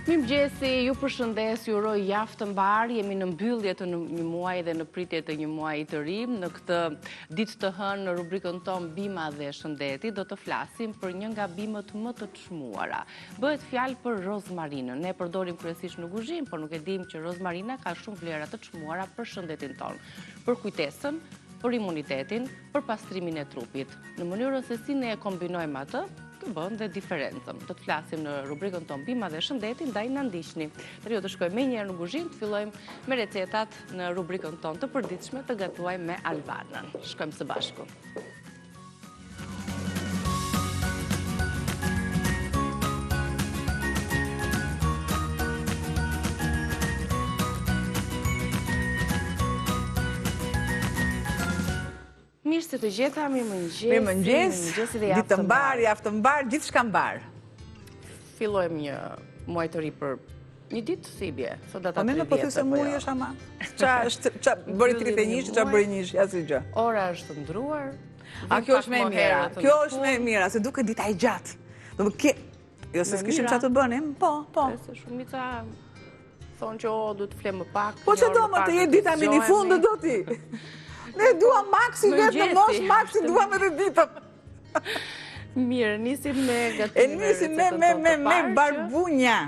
Mirëmëngjesi, ju përshëndes, ju uroj javë të mbar. Jemi në mbyllje të një muaji dhe në pritje të një muaji të ri. Në këtë ditë të hënë në rubrikën tonë Bima dhe Shëndeti do të flasim për një nga bimët më të çmuara. Bëhet fjalë për rozmarinën. Ne përdorim kryesisht në kuzhinë, por nuk e dimë që rozmarina ka shumë vlera të çmuara për shëndetin tonë, për kujtesën, për imunitetin, për pastrimin e trupit. Në mënyrën se si ne e kombinojmë atë, të bën dhe diferencën. Do të flasim në rubrikën tonë Bima dhe Shëndeti, ndaj na ndiqni. Tani do të shkojmë menjëherë në kuzhinë, të fillojmë me recetat në rubrikën tonë të përditshme të gatuaj me Albanën. Shkojmë së bashku. Mirë se të gjeta, mirëmëngjes, ditë të mbar, javë të mbar, gjithçka mbar. Fillojmë një muaj të ri për një ditë si bie, sot data 30. Po më po thjesht muaji është ama. Ça bëri 31, ça bëri 1, asgjë gjë. Ora është ndruar. A kjo është më e mira. Kjo është më e mira, se duket dita e gjatë. Do të jo se s'kishim çfarë të bënim, po. Se shumica thonë që duhet të flem më pak. Po çdo më të jetë dita mini fund do ti. Ne duam maksi vetë në mosh, maksi duam edhe ditën. Mirë, nisim me gatimin e recetën me barbunja.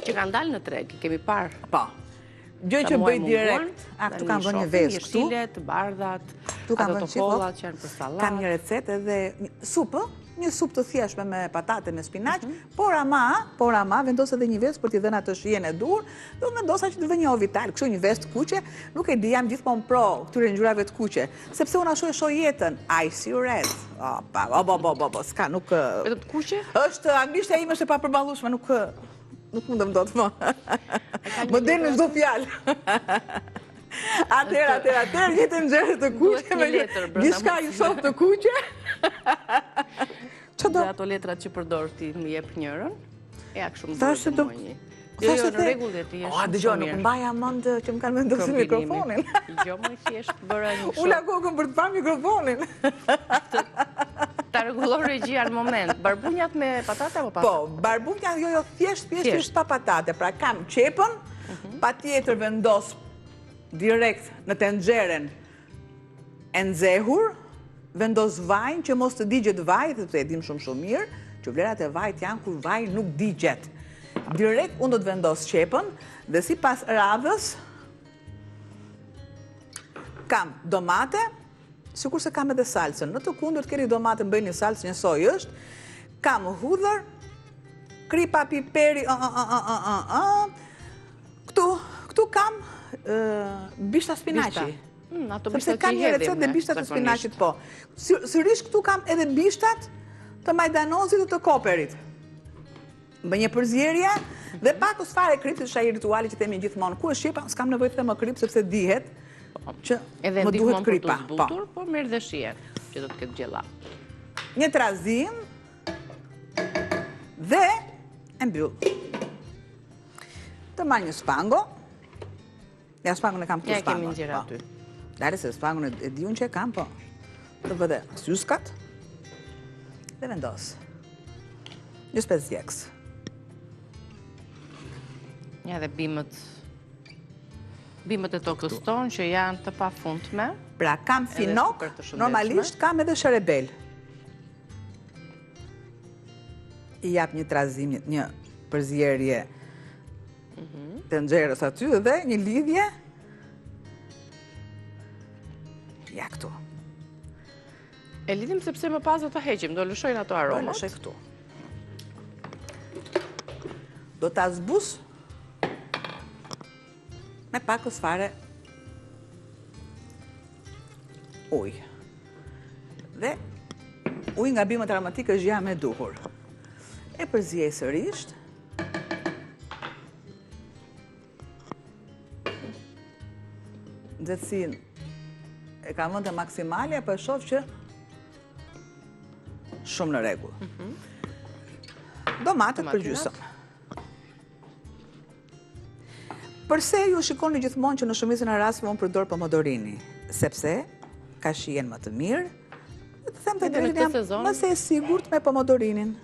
Që kanë dalë në treg, kemi parë. Po. Gjë që bëj direkt. Këtu kam vënë një vezë këtu. Jeshillet, bardhat, ato të hollat që janë për sallatë. Kam një recetë edhe supë. Një supë të thjeshme me patate me spinaq, por ama vendos edhe një vezë për t'i dhënë atë shijen e dur, do vendosa që të vë një ovital, kështu një vezë të kuqe, nuk e di, jam gjithmonë pro këtyre ngjyrave të kuqe, sepse unë ashtu e shoh jetën. I see red. S'ka, nuk. Vetëm të kuqe? Është anglishtja ime është e papërballueshme, nuk mundem dot më. Më del në çdo fjalë. Atëherë, jetë nxjerrë të kuqe me gjithçka i shoh të kuqe. Dhe ato letrat që përdor ti më jep njërën, ja kështu më duhet më një. Jo, në rregull dhe ti jesh. Dëgjoj, nuk mbaja mend që më kanë vendosur mikrofonin. Jo, më thjesht bëra një kështu. Ula kokën për të parë mikrofonin. Ta rregullon regjia në moment. Barbunjat me patate apo pa? Po, barbunjat jo, thjesht pa patate. Pra kam qepën, patjetër vendos direkt në tenxherën e nxehur, vendos vajin që mos të digjet vaji, sepse e dim shumë mirë, që vlerat e vajit janë kur vaji nuk digjet. Direkt unë do të vendos qepën dhe sipas radhës kam domate, sikurse kam edhe salsën. Në të kundërt keni domate bëjnë një salsë njësoj është, kam hudhër, kripa, piperi, këtu kam bishta spinaqi. Sepse kam një recetë dhe bishtat të spinaqit, po. Sërish këtu kam edhe bishtat të majdanozit dhe të koperit. Bë një përzierje dhe pak o sfare krip, të shaj rituali që temi gjithmonë. Ku është shepa, s'kam nevojë të them më krip, sepse dihet që më duhet kripa. Edhe ndihmon për të zbutur, po mirë dhe shihet, që do të ketë gjella. Një trazim dhe e mbyll. Të marr një spango. Ja, spangon e kam këtu spangon. Ja, kemi nxjerrë aty. Dare se spangon e di unë që e kam, po. Të vëdhe syuskat dhe vendos. Një spes djeks. Ja, dhe bimët e tokës tonë që janë të pafundme. Pra, kam finok, normalisht kam edhe shërebel. I jap një trazim, një përzierje të nxjerrës aty dhe një lidhje. Ja këtu. E lidhim sepse më pas do të heqim, do lëshojnë ato aromat. Do lëshoj këtu. Do ta zbus me pak sfare ujë. Dhe ujë nga bimët aromatikë është gjëja më e duhur. E përziej sërish. Nxehtësinë e kam vënë maksimale, apo e shoh që shumë në rregull. Domatet për gjysmë. Përse ju shikoni gjithmonë që në shumicën e rasteve unë përdor pomodorini? Sepse ka shijen më të mirë. Të them të drejtën, më se e sigurt me pomodorinin.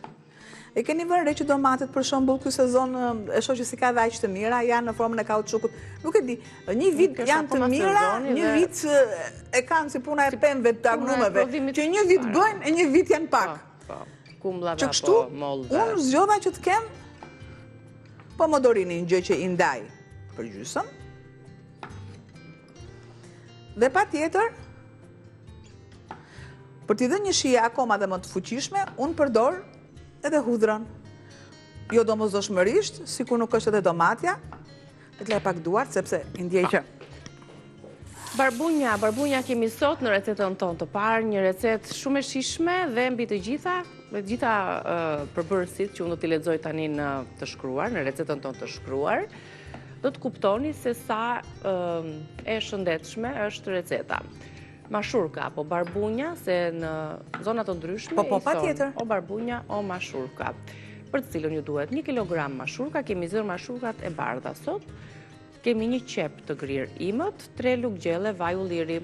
E keni vënë re që domatet për shembull ky sezon e shoh që si ka dhe aq të mira, janë në formën e kauçukut. Nuk e di, një vit janë të mira, një vit e kanë si puna e pemëve të agrumeve, që një vit bëjnë e një vit janë pak. Kumllave apo mollëve. Unë zgjodha që të kem pomodorinin, gjë që i ndaj për gjysëm. Dhe patjetër, për t'i dhënë një shije akoma dhe më të fuqishme, unë përdor edhe hudhrën. Jo domosdoshmërisht, sikur nuk është edhe domatja, dhe t'lej pak duart, sepse i ndjej që. Barbunja kemi sot në recetën tonë të parë, një recetë shumë e shishme dhe mbi të gjitha përbërësit që unë do t'i lexoj tani në të shkruar, në recetën tonë të shkruar, do të kuptoni se sa e shëndetshme është receta. Mashurka apo barbunja, se në zonat të ndryshme i thonë o barbunja o mashurka. Për të cilën ju duhet 1 kilogram mashurka, kemi zërë mashurkat e bardha sot, kemi 1 qep të grirë imët, 3 lugë gjelle vaj ulliri,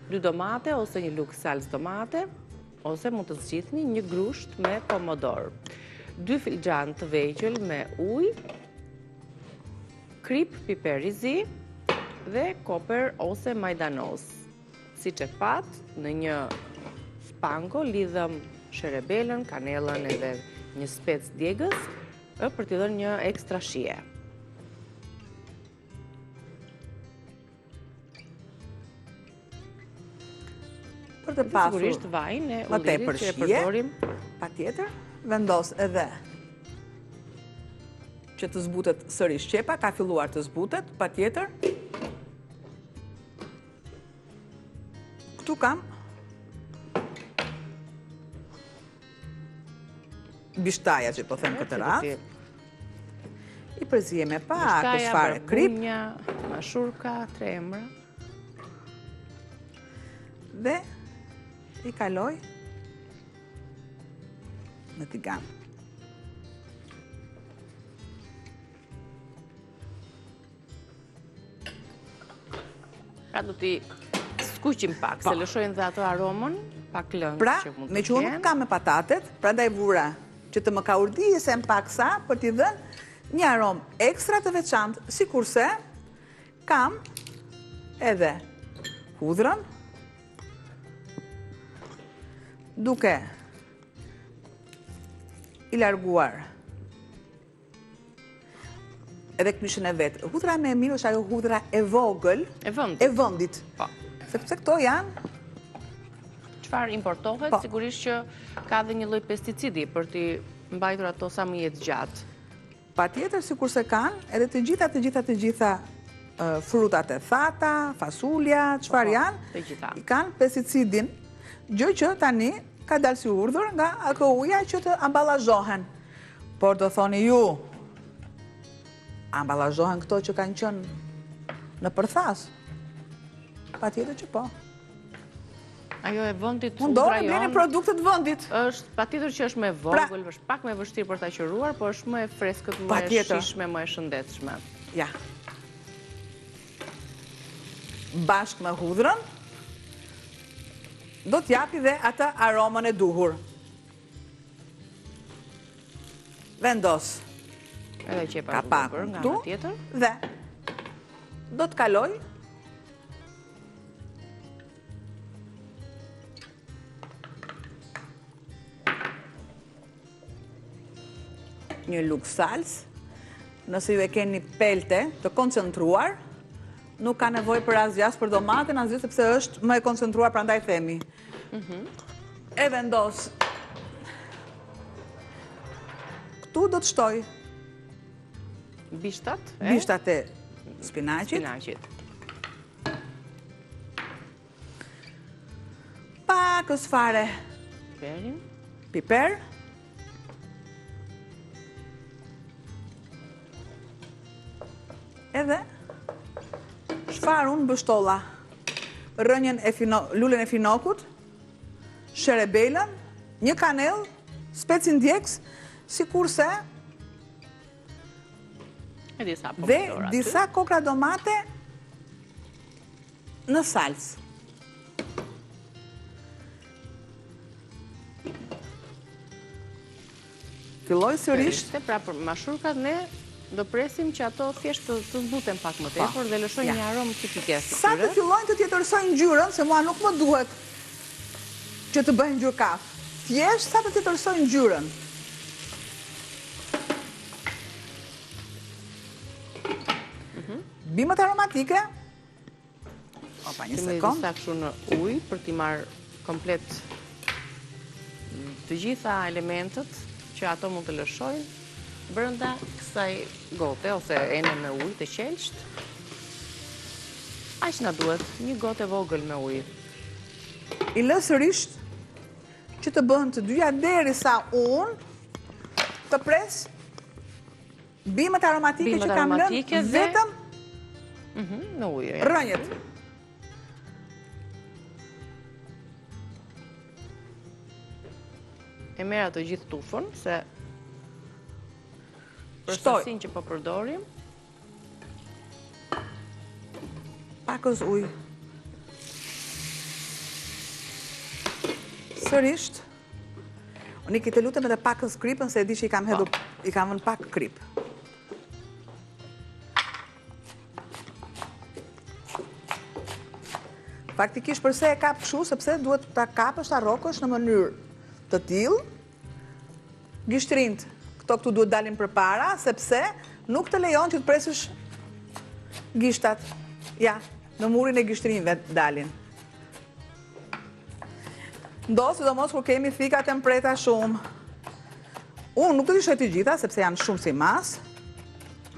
2 domate ose 1 lugë salcë domate, ose mund të zgjidhni 1 grusht me pomodor, 2 filxhan të vegjël me ujë, krip piper i zi dhe koper ose majdanoz. Si që pat, në një spango lidhëm sherebelën, kanelën edhe një spec djegës, për t'i dhënë një ekstra shije. Për të pasur sigurisht vajin e ullirit që e përdorim. Patjetër, vendos edhe që të zbutet sërish qepa, ka filluar të zbutet, patjetër. Këtu kam bishtaja që po them këtë radhë. I përzije me pak, fare krip. Barbunja, mashurka, 3 emra. Dhe i kaloj në tigan. Pra do t'i skuqim pak, se lëshojnë dhe ato aromën, pak lëngë pra, që mund të me që unë nuk kam me patatet, pra ndaj vura që të më ka urdhije se më pak sa, për t'i dhënë një aromë ekstra të veçantë, si kurse kam edhe hudhrën, duke i larguar edhe këmishën e vetë. Hudhra me mirë është ajo hudhra e vogël, e vëndit. Sepse këto janë... Çfarë importohet, sigurisht që ka dhe një lloj pesticidi për t'i mbajtur ato sa më jetë gjatë. Patjetër, sikurse kanë, edhe të gjitha frutat e thata, fasulja, çfarë janë, i kanë pesticidin, gjë që tani ka dalë si urdhër nga ato uja që të amballazhohen. Por do thoni ju, amballazhohen këto që kanë qenë në përthas? Patjetër që po. Ajo e vëndit mundohet të bleni produktet vëndit. Është patjetër që është më vogël, është pak më vështirë për ta qëruar, por është më e freskët, më e shishme, më e shëndetshme. Ja. Bashkë me hudhrën, do t'japi dhe ata aromën e duhur. Vendos edhe qepa bubër nga ana tjetër dhe do t'kaloj një lugë salcë. Nëse ju e keni pelte të koncentruar, nuk ka nevojë për asgjë për domaten, asgjë sepse është më e koncentruar, prandaj themi. E vendos. Këtu do të shtoj bishtat e spinaqit. Pakës fare piper. Edhe shfar unë bështolla, rënjën lullën e finokut, sherebelën, një kanel, specin djeks, si kurse dhe disa kokra domate në salcë. Filloj sërish. Pra për mashurkat ne do presim që ato thjesht të zbuten pak më tepër dhe lëshojnë një aromë tipike. Sa të fillojnë të tjetërsojnë ngjyrën, se mua nuk më duhet që të bëjnë ngjyrë kafë. Thjesht sa të tjetërsojnë ngjyrën. Bimët aromatike. Opa, një sekond. Disa kështu në ujë për t'i marrë komplet të gjitha elementet që ato mund të lëshojnë brenda kësaj gote ose ene me ujë të qelsht. Aq na duhet, një gotë e vogël me ujë. I lë sërish që të bëhen të dyja derisa unë të pres bimët aromatike që kam lënë vetëm në ujë. Rënjët. E merr ato gjithë tufën se për sasin që po përdorim. Pakës ujë. Sërisht. Unë i kite lutem edhe pakës kripën se e di që i kam vënë pak krip. Faktikisht përse e kap kështu, sepse duhet ta kapësh, ta rrokosh në mënyrë të tillë. Gishtrinjt, këtu duhet dalin përpara, sepse nuk të lejon që të presësh gishtat. Ja, në murin e gishtrinjve dalin. Sidomos kur kemi fikat e mpreta shumë. Unë nuk të t'i shoj të gjitha, sepse janë shumë si mas.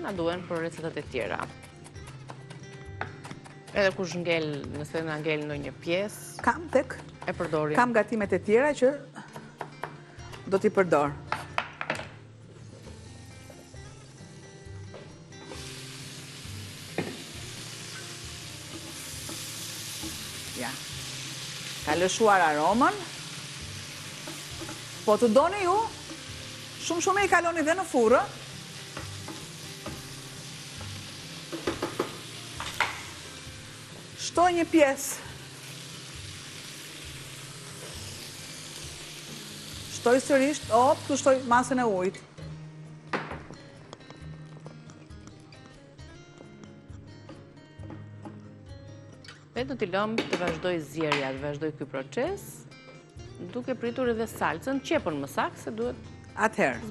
Na duhen për recetat e tjera. Edhe kush ngel, nëse na ngel në një pjesë, kam tek, e përdorim. Kam gatimet e tjera që do t'i përdor. Ja. Ka lëshuar aromën. Po të doni ju, shumë e i kaloni dhe në furrë. Shtoj një pjesë. Shtoj sërish, të shtoj masën e ujit. Do t'i lëmë të vazhdoj zjerja, të vazhdoj ky proces, duke pritur edhe salcën, qepën më saktë se duhet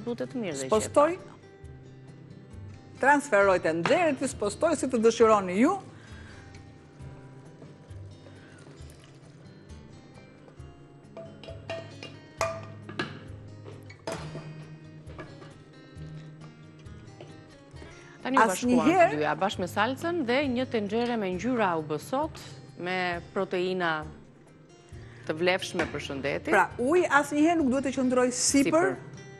zbutet mirë dhe qepa. Spostoj, transferoj të nxerët, të spostoj si të dëshironi ju. Tani u bashkuan të dyja, bashkë me salcën dhe një tenxhere me ngjyra ubësot, me proteina të vlefshme për shëndetin. Pra, uji asnjëherë nuk duhet të qëndroj sipër.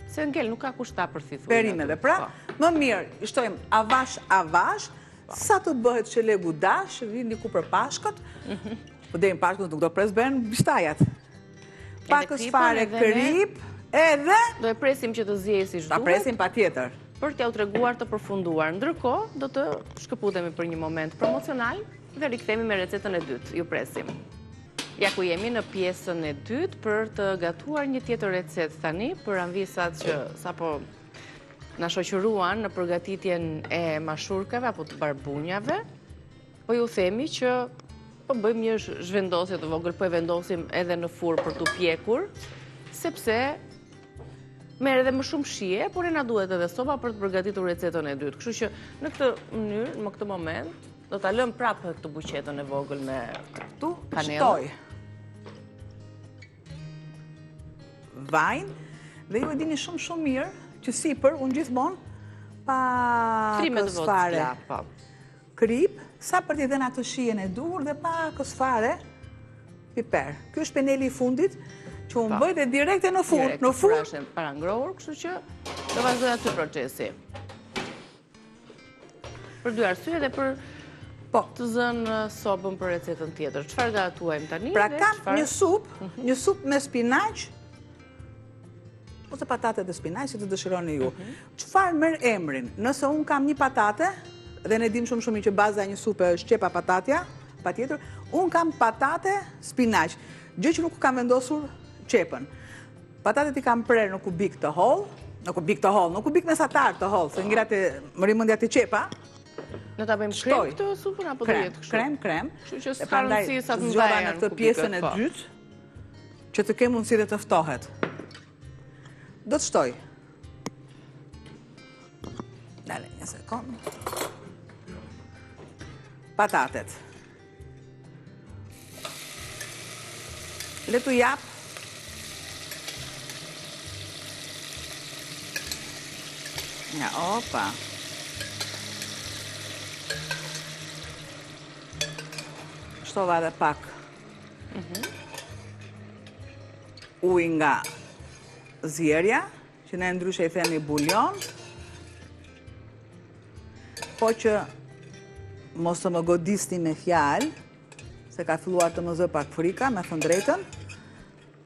Se ngel nuk ka kushta për thithur. Perimeve. Pra, më mirë, i shtojmë avash, sa të bëhet shelegu dash, vini ku për pashkët, po dejmë pashkët nuk do pres bërën bishtajat. Pakës fare krip, edhe... Do e presim që të zjejë si shduhet. Ta presim pa tjetër. Për t'ja u treguar të përfunduar. Ndërkohë, do të shkëputemi për një moment promocional dhe rikthehemi me recetën e dytë. Ju presim. Ja ku jemi në pjesën e dytë për të gatuar një tjetër recetë tani për anvisat që sapo na shoqëruan në përgatitjen e mashurkave apo të barbunjave. Po ju themi që po bëjmë një zhvendosje të vogël, po e vendosim edhe në furrë për t'u pjekur, sepse merr edhe më shumë shije, por e na duhet edhe sopa për të përgatitur recetën e dytë. Kështu që në këtë mënyrë, në këtë moment, do ta lëm prapë këtë buqetën e vogël me kanellë. Shtoj vajin dhe ju e dini shumë mirë që sipër unë gjithmonë pakës fare krip, sa për t'i dhënë atë shijen e duhur dhe pakës fare piper. Ky është peneli i fundit që unë bëj dhe direkte në furrë. Në furrë është para ngrohur, kështu që do vazhdoj aty procesi. Për dy arsye dhe për të zënë sopën për recetën tjetër. Çfarë gatuajmë tani? Pra kam një supë me spinaq ose patate dhe spinaq, si të dëshironi ju. Çfarë merr emrin? Nëse unë kam një patate, dhe ne dim shumë që baza e një supe është qepa patatja, patjetër, unë kam patate spinaq, gjë që nuk kam vendosur qepën. Patatet i kam prerë në kubik të hollë, Nuk u bik të hollë, nuk u bik mesatar të hollë, se ngira të më rimëndja të qepa. Në ta bëjmë krem këtë supën, apo do jetë kështu? Krem. Kështu që s'ka rëndësi sa të zgjodha në këtë pjesën e dytë, që të kemë mundësi dhe të ftohet. Do të shtoj. Dale, një sekund. Patatet. Le t'u jap. Ja, opa. Shtova dhe pak ujë nga zjerja, që ne ndryshe i themi bulion, po që mos të më godisni me fjalë, se ka filluar të më zë pak frika, me thënë drejtën,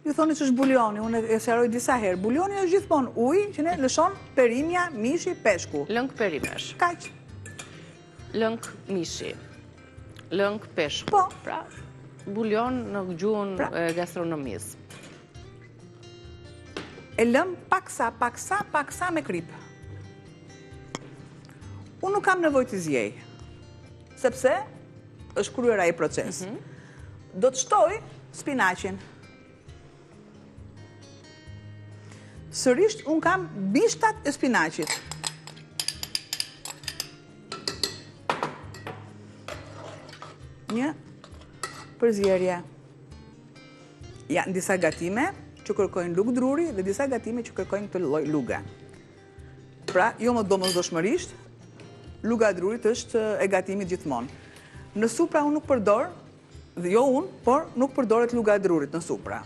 ju thoni që është bulioni, unë e sjaroj disa herë. Bulioni është gjithmonë ujë që ne lëshon perimja, mishi, peshku. Lëng perimesh. Kaq. Lëng mishi. Lëng peshku. Po. Pra, bulion në gjuhën e gastronomisë. E lëm paksa me krip. Unë nuk kam nevojë të zjej, sepse është kryer ai proces. Do të shtoj spinaqin. Sërish, unë kam bishtat e spinaqit. Një përzierje. Janë disa gatime që kërkojnë lugë druri dhe disa gatime që kërkojnë të lloj luga. Pra, jo më domosdoshmërisht, luga e drurit është e gatimit gjithmonë. Në supra unë nuk përdor, dhe jo unë, por nuk përdoret luga e drurit në supra.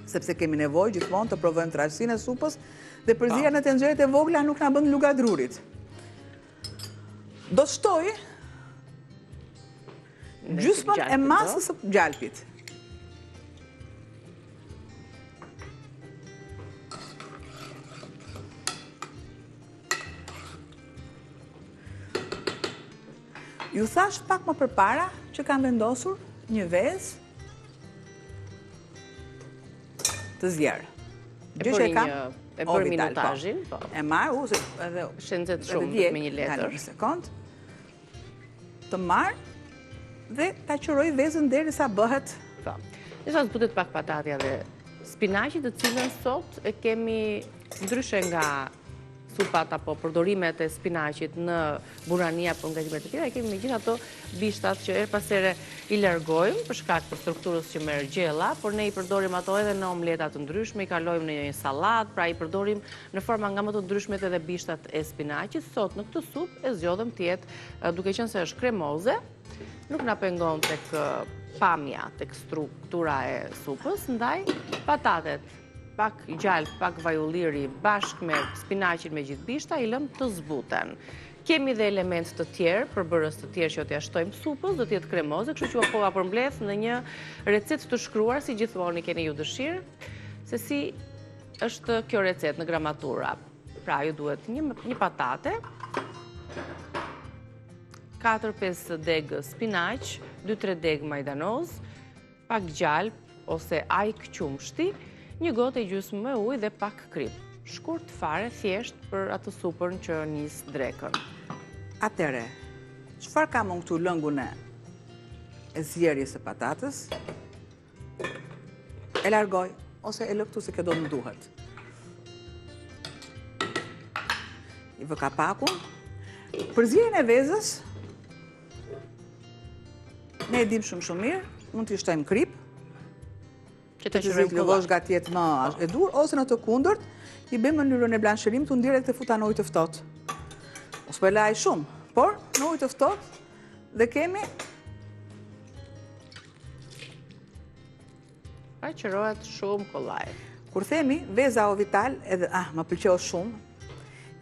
Sepse kemi nevojë gjithmonë të provojmë trashësinë e supës dhe përzierja në tenxheret e vogla nuk na bën luga e drurit. Do shtoj gjysmën e masës së gjalpit. Ju thash pak më përpara që kam vendosur një vezë të zjerë. E bërë minutazhin, po. E marë, edhe shëndet shumë me një letër. Një sekund. Të marë dhe ta qëroj vezën deri sa bëhet. Po. Nesha zbutet pak patatja dhe spinaqit, të cilën sot e kemi ndryshe nga supat apo përdorimet e spinaqit në burania apo ngatimet e tjera, kemi me gjithë ato bishtat që her pas here i largojmë për shkak për strukturës që merr gjella, por ne i përdorim ato edhe në omleta të ndryshme, i kalojmë në një sallatë, pra i përdorim në forma nga më të ndryshmet edhe bishtat e spinaqit. Sot në këtë supë e zgjodhëm të jetë, duke qenë se është kremoze, nuk na pengon tek pamja, tek struktura e supës, ndaj patatet pak gjallë, pak vaj ulliri, bashkë me spinaqin me gjithë bishta, i lëm të zbuten. Kemi dhe element të tjerë, përbërës të tjerë që t'ja shtojmë supës, do t'jetë kremoze, kështu që po përmbledh në një recet të shkruar, si gjithmonë i keni ju dëshirë, se si është kjo recet në gramatura. Pra, ju duhet një patate, 4-5 degë spinaq, 2-3 degë majdanoz, pak gjallë ose ajk qumshti, një gotë e gjysmë me ujë dhe pak krip. Shkurt fare, thjesht për atë supën që nis drekën. Atere, çfarë kam unë këtu lëngun e zjerjes së patatës? E largoj, ose e lë këtu se kjo do më duhet. I vë kapakun. Për zjerjen e vezës, ne e dim shumë mirë, mund t'i shtojmë krip, që të zhvillosh lëvosh gatjet më e dur, ose në të kundërt, i bëjmë në mënyrën e blanshërimit unë direkt të futa në ujë të ftohtë. Ose po e laj shumë, por në ujë të ftohtë dhe kemi pa qërohet shumë kollaj. Kur themi veza ovital, edhe më pëlqeu shumë,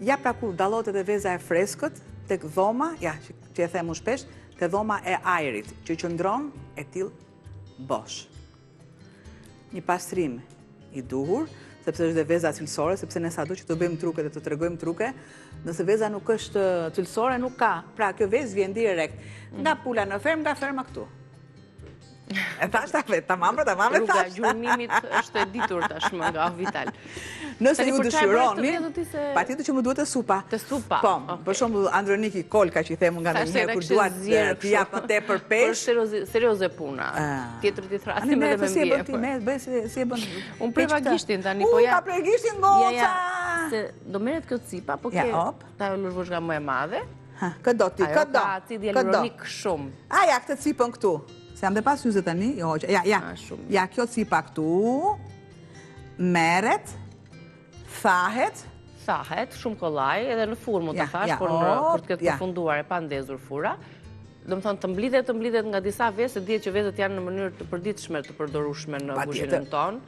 ja pra kur dallohet edhe veza e freskët tek dhoma, ja, që e them unë shpesh, te dhoma e ajrit, që qëndron e tillë bosh. Një pastrim i duhur, sepse është dhe veza cilësore, sepse ne sado që të bëjmë truke dhe të tregojmë truke, nëse veza nuk është cilësore, nuk ka. Pra, kjo vezë vjen direkt nga pula në fermë, nga ferma këtu. E thash ta vetë, tamam. Rruga e gjurmimit është e ditur tashmë nga Vital. Nëse ju dëshironi, patjetër që më duhet e supa. Të supa. Po, për shembull Androniki Kolka që i them nga ndonjëherë kur duat të jap më tepër peshë. Është serioze puna. Tjetër ti thrasim edhe me mbiepër. Bëj si e bën. Unë preva gishtin tani, po ja. Ka pre gishtin goca. Se do merret kjo cipa, po ke ta lurvosh nga më e madhe. Këdo ti, këdo. Ajo ka acid hyaluronik shumë. Ja këtë cipën këtu. Se jam dhe pas syze tani, ja, kjo cipa këtu, meret, thahet, shumë kollaj, edhe në furë mu të thash, por për të këtë përfunduar e pa ndezur fura. Do më thonë të mblidhet nga disa vezë, se dihet që vezët janë në mënyrë të përditshme, të përdorueshme në kuzhinën tonë.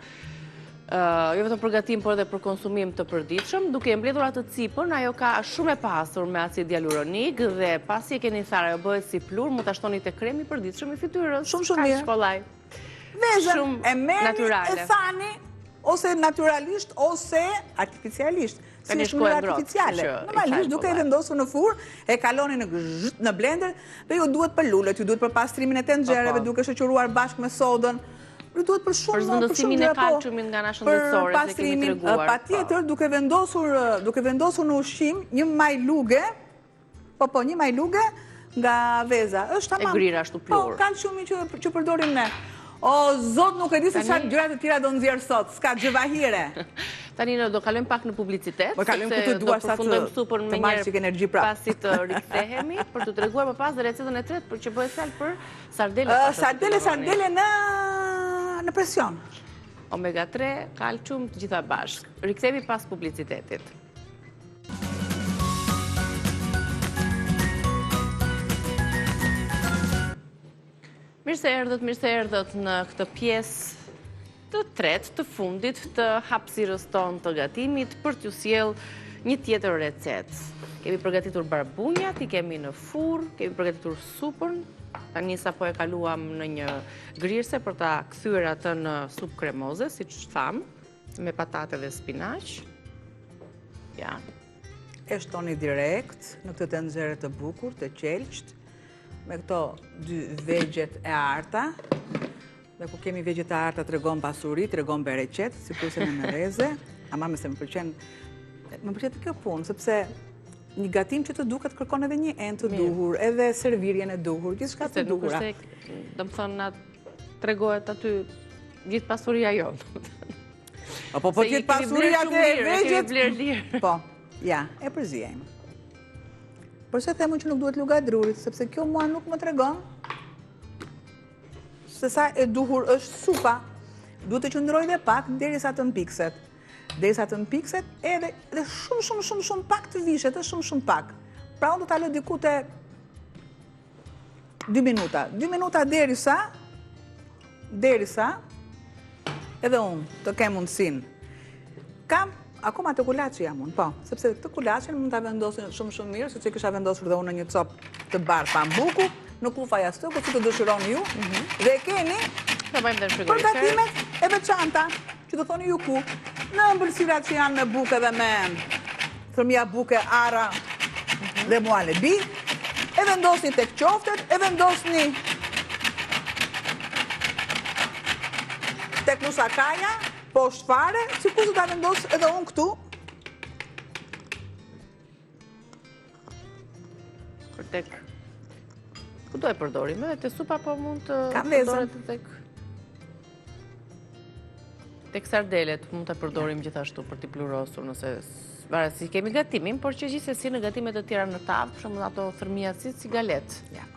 Jo vetëm për gatim, por edhe për konsumim të përditshëm. Duke e mbledhur atë cipën, ajo ka shumë e pasur me acid hyaluronik dhe pasi e keni tharë, ajo bëhet si plur, mund ta shtoni te kremi i përditshëm i fytyrës. Shumë mirë. Shkollaj. Vezën e merrni, e thani, ose naturalisht, ose artificialisht. Si është mënyra artificiale. Normalisht, duke e vendosur në furrë, e kaloni në blender dhe ju duhet për lullet, ju duhet për pastrimin e tenxhereve, duke shoqëruar bashkë me sodën. Duhet për shumë zvendësimin e kalciumit nga ana shëndetësore që kemi treguar. Patjetër, duke vendosur në ushqim një majluge, një majluge nga veza. Është tamam. E grira ashtu plur. Po, kalciumi që përdorim ne. O, zot, nuk e di se çfarë gjëra të tjera do nxjerr sot, s'ka gjëvahire. Tani do kalojmë pak në publicitet, sepse do përfundojmë supën me një pasi të rikthehemi për të treguar më pas dhe recetën e tretë për që bëhet fjalë për sardele. Sardele në presion. Omega 3, kalcium, të gjitha bashkë. Rikthehemi pas publicitetit. Mirë se erdhët në këtë pjesë të tretë të fundit të hapësirës tonë të gatimit për t'ju sjell një tjetër recetë. Kemi përgatitur barbunjat, i kemi në furrë, kemi përgatitur supën. Tani sapo e kaluam në një grirse për ta kthyer atë në supë kremoze, siç tham, me patate dhe spinaq. Ja. E shtoni direkt në këtë tenxhere të bukur, të qelqt, me këto dy vegjet e arta. Dhe ku kemi vegjet e arta tregon pasuri, tregon bereqet, sikurse në mereze. Ama mëse më pëlqen kjo punë, sepse një gatim që të duket kërkon edhe një enë të duhur, edhe servirjen e duhur, gjithçka të duhura. Do më thonë, na tregohet aty gjithë pasuria jonë. Po gjithë pasuria të vegjet. Po, ja, e përzijemi. Përse themun që nuk duhet luga drurit, sepse kjo mua nuk më tregon se sa e duhur është supa. Duhet të qëndroj dhe pak derisa të mpikset. Derisa të mpikset edhe shumë pak të vishet, shumë pak. Pra unë do ta lë diku te 2 minuta. 2 minuta derisa edhe unë të kem mundësinë. Kam akoma të kulaçi jam unë, po, sepse të kulaçin mund ta vendosin shumë mirë, sepse kisha vendosur dhe unë në një copë të bardhë pambuku, në kufaj ashtu, ku të dëshironi ju, dhe keni përgatimet e veçanta, që do thoni ju ku, në ëmbëlsirat që janë me buke dhe me thërmia buke, ara dhe muhallebi, e vendosni tek qoftet, e vendosni tek lusakaja, poshtë fare, sikur ta vendos edhe unë këtu. Për tek ku do e përdorim, edhe te supa po mund të përdoret tek sardelet, mund të përdorim gjithashtu për t'i plurosur, nëse varet si kemi gatimin, por që gjithsesi në gatimet të tjera në tavë, për shembull ato thërmia si galet. Ja,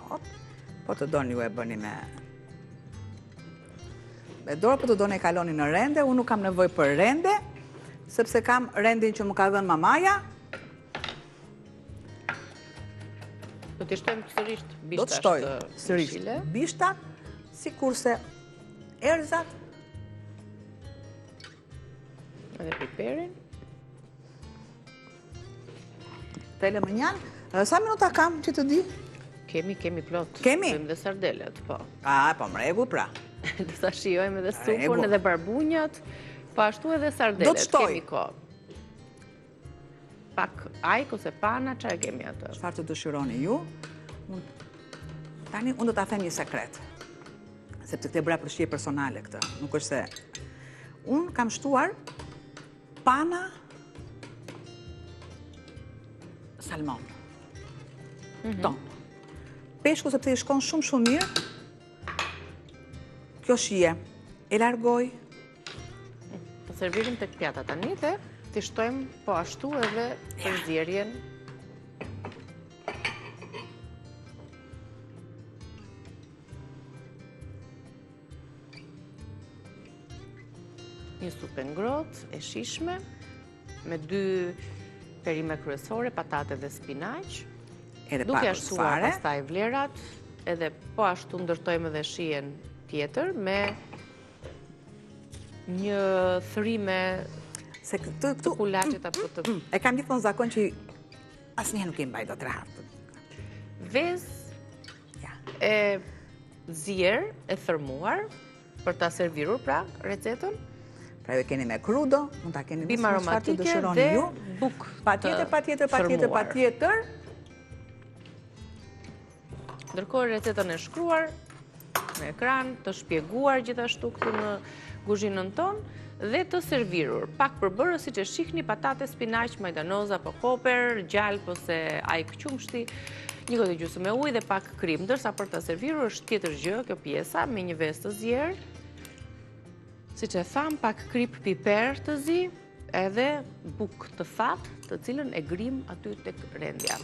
po të doni ju e bëni me dorë, po të doni e kaloni në rende, unë nuk kam nevojë për rende, sepse kam rendin që më ka dhënë mamaja. Do t'i shtojmë sërish bishtash. Do të shtoj sërish bishtat, sikurse erëzat. Edhe piperin. Tele më njanë. Sa minuta kam që të di? Kemi plot. Kemi? Kemi dhe sardelet, po. Po më rregull pra. Do ta shijojmë edhe supën, edhe barbunjat, po ashtu edhe sardelet. Do të shtoj. Kemi kohë. Pak ajk ose pana, çfarë kemi atë? Çfarë të dëshironi ju? Tani unë do ta them një sekret. sepse këtë e bëra për shije personale këtë, nuk është se... Unë kam shtuar pana salmon. Ton. Peshku sepse i shkon shumë mirë. Kjo shije e largoj. Të servirim të pjata tani dhe të shtojmë po ashtu edhe përzierjen. Një supë ngrohtë, e shishme, me 2 perime kryesore, patate dhe spinaq. Duke ashtuar pastaj vlerat, edhe po ashtu ndërtojmë edhe shijen tjetër me një thërime të kulaqet apo të... E kam gjithmonë zakon që asnjëherë nuk i mbaj dot rehat. Vezë e zier e thërmuar për ta servirur pra recetën. Pra ju keni me crudo, mund ta keni me çfarë të dëshironi dhe ju. bukë Patjetër. Ndërkohë recetën e shkruar në ekran, të shpjeguar gjithashtu këtu në kuzhinën tonë dhe të servirur. Pak përbërës siç e shihni, patate, spinaq, majdanoza, apo koper, gjalp ose ajk qumshti, një gotë gjysmë me ujë dhe pak krim. Ndërsa për ta servirur është tjetër gjë kjo pjesa me një vezë të zier. Siç e tham, pak krip piper të zi, edhe bukë të thatë, të cilën e grim aty tek rendja.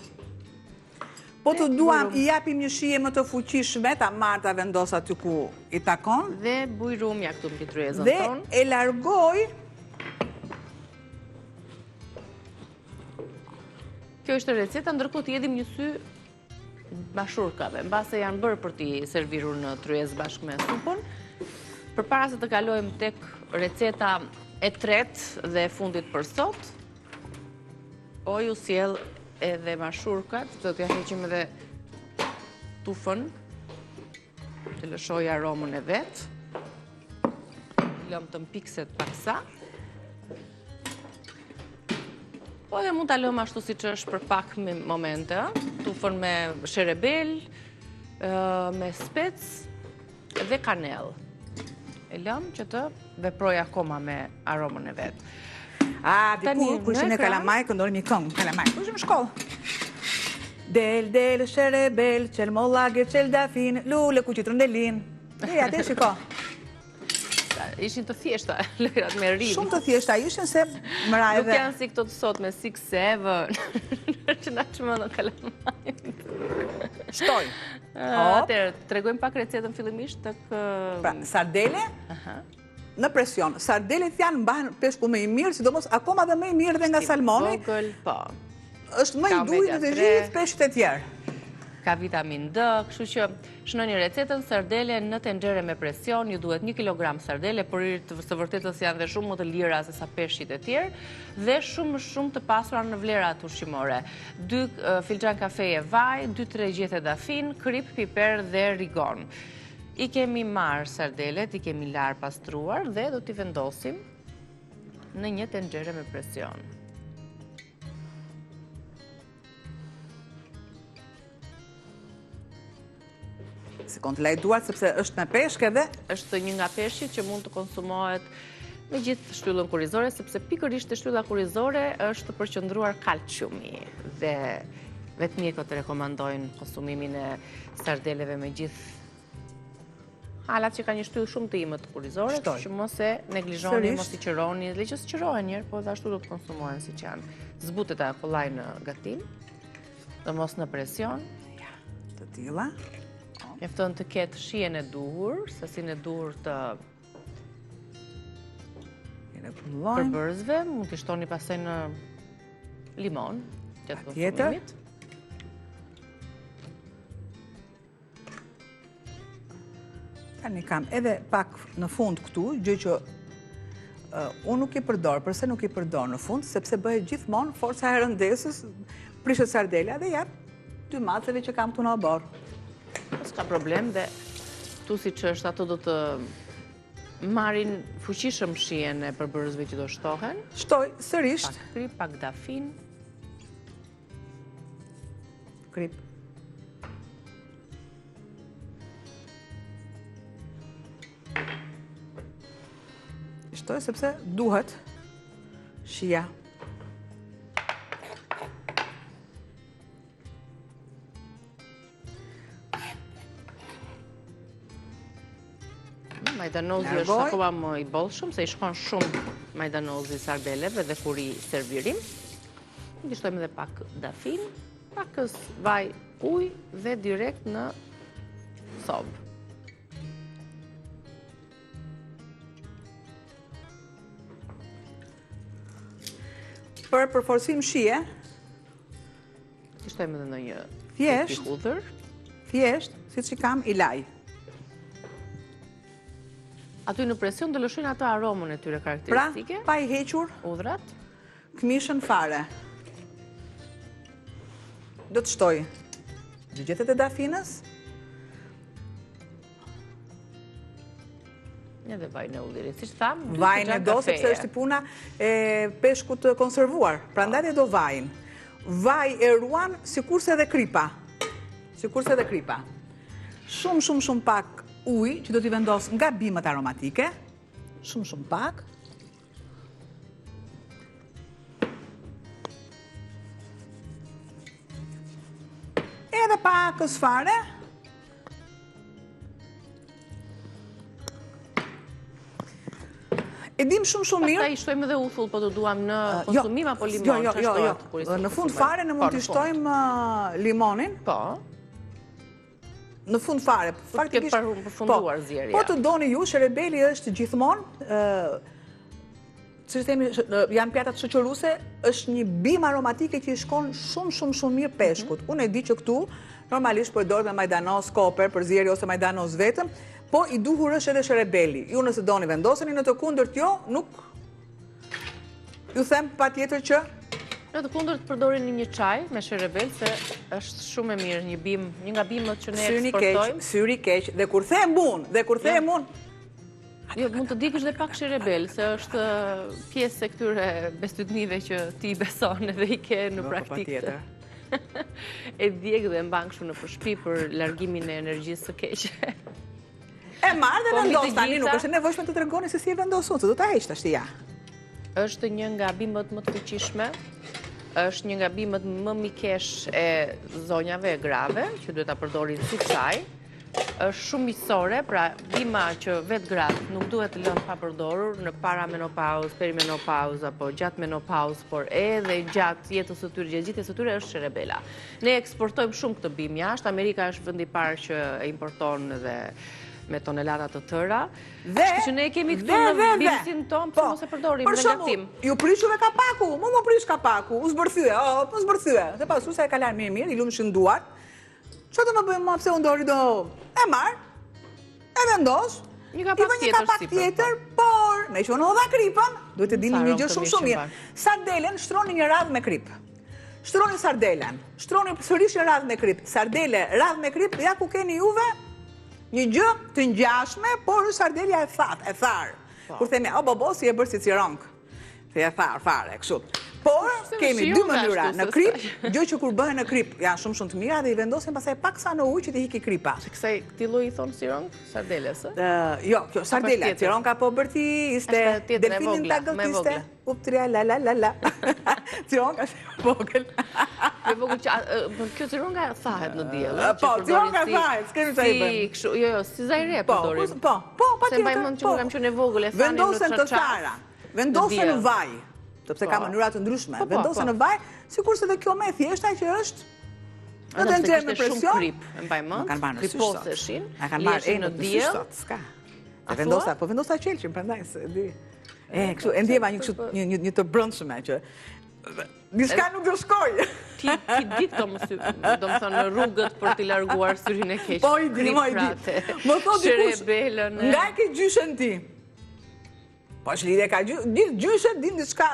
Po të duam, i japim një shije më të fuqishme, ta marr ta vendos aty ku i takon. Dhe bujrumja këtu mbi tryezën tonë. Dhe e largoj. Kjo është receta, ndërkohë të jedhim një sy mashurkave, mbase janë bërë për t'i servirur në tryezë bashkë me supën. Përpara se të kalojmë tek receta e tretë dhe e fundit për sot, po ju sjell edhe mashurkat, do t'ja heqim edhe tufën, të lëshoj aromën e vet. Lëm të mpikset paksa. Po edhe mund ta lëm ashtu siç është për pak momente, tufën me sherebel, me spec dhe kanell. E lëm që të veproj akoma me aromën e vet. Dikur, kur ishim në Kalamaj, këndonim një këngë, Kalamaj, kur ishim në shkollë. Del, sherebel, qel mollage, qel dafin, lule ku që trëndelin. Atë shiko. Ishin të thjeshta, lërat me rrim. Shumë të thjeshta ishin se mëra edhe... Nuk janë si këto të sot me 6-7, që na çmë në Kalamaj. Shtoj. Atëherë, tregojmë pak recetën fillimisht tek... Pra, sardele, në presion. Sardelet janë mbahen peshku më i mirë, sidomos akoma dhe më i mirë dhe nga salmoni. Vogël, po. Është më i dujë në të gjithë peshqit e tjerë. Ka vitamin D, kështu që shënoni recetën sardele në tenxhere me presion. Ju duhet 1 kilogram sardele, por së vërtetës janë dhe shumë më të lira se sa peshqit e tjerë, dhe shumë të pasura në vlerat ushqimore. 2 filxhan kafeje vaj, 2-3 gjethe dafin, krip, piper dhe rigon. I kemi marë sardelet, i kemi larë pastruar dhe do t'i vendosim në një tenxhere me presion. Se kontrolloj duart sepse është me peshk edhe. Është një nga peshqit që mund të konsumohet me gjithë shtyllën kurrizore, sepse pikërisht te shtylla kurrizore është përqendruar kalciumi dhe vetë mjekët rekomandojnë konsumimin e sardeleve me gjithë halat që ka një shtyllë shumë të imët kurrizore, që mos e neglizhoni, mos i qëroni, dhe që s'qërohen njerë, po dhe ashtu do të konsumohen si që janë. Zbutet e kollaj në gatim, dhe mos në presion. Të tilla. Mjafton të ketë shijen e duhur, sasin e duhur të përbërësve, mund t'i shtoni pastaj në limon, gjatë konsumimit. Tani kam edhe pak në fund këtu, gjë që unë nuk i përdor, përse nuk i përdor në fund, sepse bëhet gjithmonë forca e rëndesës, prishet sardela dhe jap 2 maceve që kam këtu në obor. S'ka problem dhe tu si që është ato do të marrin fuqishëm shijen e përbërësve që do shtohen. Shtoj sërish. Pak krip, pak dafin. Krip. shtoj, sepse duhet shia. Majdanozi është akoma më i bollshëm, se i shkon shumë majdanozi sardeleve dhe kur i servirim. Në shtojmë edhe pak dafin, pakës vaj ujë dhe direkt në sobë. Për përforcim shije, i shtojmë edhe në një thjesht, hudhër. Thjesht, si që kam i laj. Aty në presion të lëshojnë ato aromën e tyre karakteristike. Pra, pa i hequr udhrat, këmishën fare. Do të shtoj gjëgjetet e dafinës. Edhe vajnë e udhirit. Si që thamë, vajnë e do, sepse është i puna e peshku të konservuar. Pra ndaj e do vajnë. Vaj e ruan si kurse dhe kripa. Shumë pak ujë që do t'i vendos nga bimët aromatike. Shumë pak. Edhe pakës fare. E dim shumë mirë. Pastaj i shtojmë edhe uthull, po të duam në konsumim apo limon? Jo. Në fund fare në mund t'i shtojmë limonin. Po. Në fund fare. Këtë përfunduar zjerja. Po të doni ju, sherebeli është gjithmonë, që themi, janë pjatat shoqëruse, është një bimë aromatike që i shkon shumë mirë peshkut. Unë e di që këtu, normalisht përdor me majdanos, koper, përzjeri ose majdanos vetëm, po i duhur është edhe sherebeli. Ju nëse doni vendoseni, në të kundërt jo, nuk ju them patjetër që në të kundërt përdorin një çaj me sherebel, se është shumë e mirë, një nga bimët që ne eksportojmë. Syri keq, dhe kur them unë, jo, mund të dikësh dhe pak sherebel, se është pjesë e këtyre bestytnive që ti beson edhe i ke në praktikë. E djegë dhe mban kështu në përshpi për largimin e energjisë së keqe. E marrë dhe vendos tani, nuk është e nevojshme të tregoni se si e vendosun, se do ta heq tash ti ja. Është një nga bimët më të fuqishme, është një nga bimët më mikesh e zonjave e grave, që duhet ta përdorin si çaj. Është shumë miqësore, pra bima që vetë gratë nuk duhet të lënë pa përdorur në para menopauzë, perimenopauzë apo gjatë menopauzë, por edhe gjatë jetës së tyre, gjatë jetës së tyre është sherebela. Ne eksportojmë shumë këtë bimë jashtë, Amerika është vendi i parë që e importon dhe me tonelata të tëra. Kështu që ne kemi këtu në bimësin tonë, pse mos e përdorim në gatim. Ju prishuve kapaku, mu më prish kapaku, u zbërthye, se pasu se e ka larë mirë, i lumë shënduar. Që të më bëjmë ma pse unë dori do e marë, e vendos, i vë një kapak tjetër, por me që unë odha kripën, duhet të dini një gjë shumë mirë. Sardelen, shtroni një radhë me krip. Shtroni sardelen, shtroni sërish një radhë me krip. Sardele, radhë me krip, ja ku keni juve, një gjë të ngjashme, por sardelja e thatë, e tharë. Kur themi, o bobo, si e bërë si cironkë. Se e tharë, fare, kështu. Por, kemi dy mënyra në krip, gjë që kur bëhen në krip, janë shumë të mira dhe i vendosin pasaj pak sa në ujë që t'i hiki kripa. Se kësaj këti lloji i thonë cironkë, sardeles, e? Jo, kjo sardelja, cironka po bërti, iste, delfinin ta gëlltiste, uptria, la. Cironka është vogël. Kjo cironka thahet në diell. Po, cironka thahet, s'kemi sa i bën. Jo, si zajre përdorim. Po, se mbajmën që kam qenë e vogël, e thanin në vendosen të thara, vendosen në vaj, sepse ka mënyra të ndryshme, vendosen në vaj, sikurse dhe kjo me thjeshta që është në të nxjerrë me presion. Shumë krip, e mbajmë, kriposeshin, jeshin në diell. Po vendosa qelqin, prandaj se di. Kështu, e ndjeva një të brëndshme që diçka nuk do shkoj. Ti di këto më thënë në rrugët për t'i larguar syrin e keq. Po i di, më thot dikush, nga e ke gjyshen ti? Po është lidhje ka gjithë gjyshet din diçka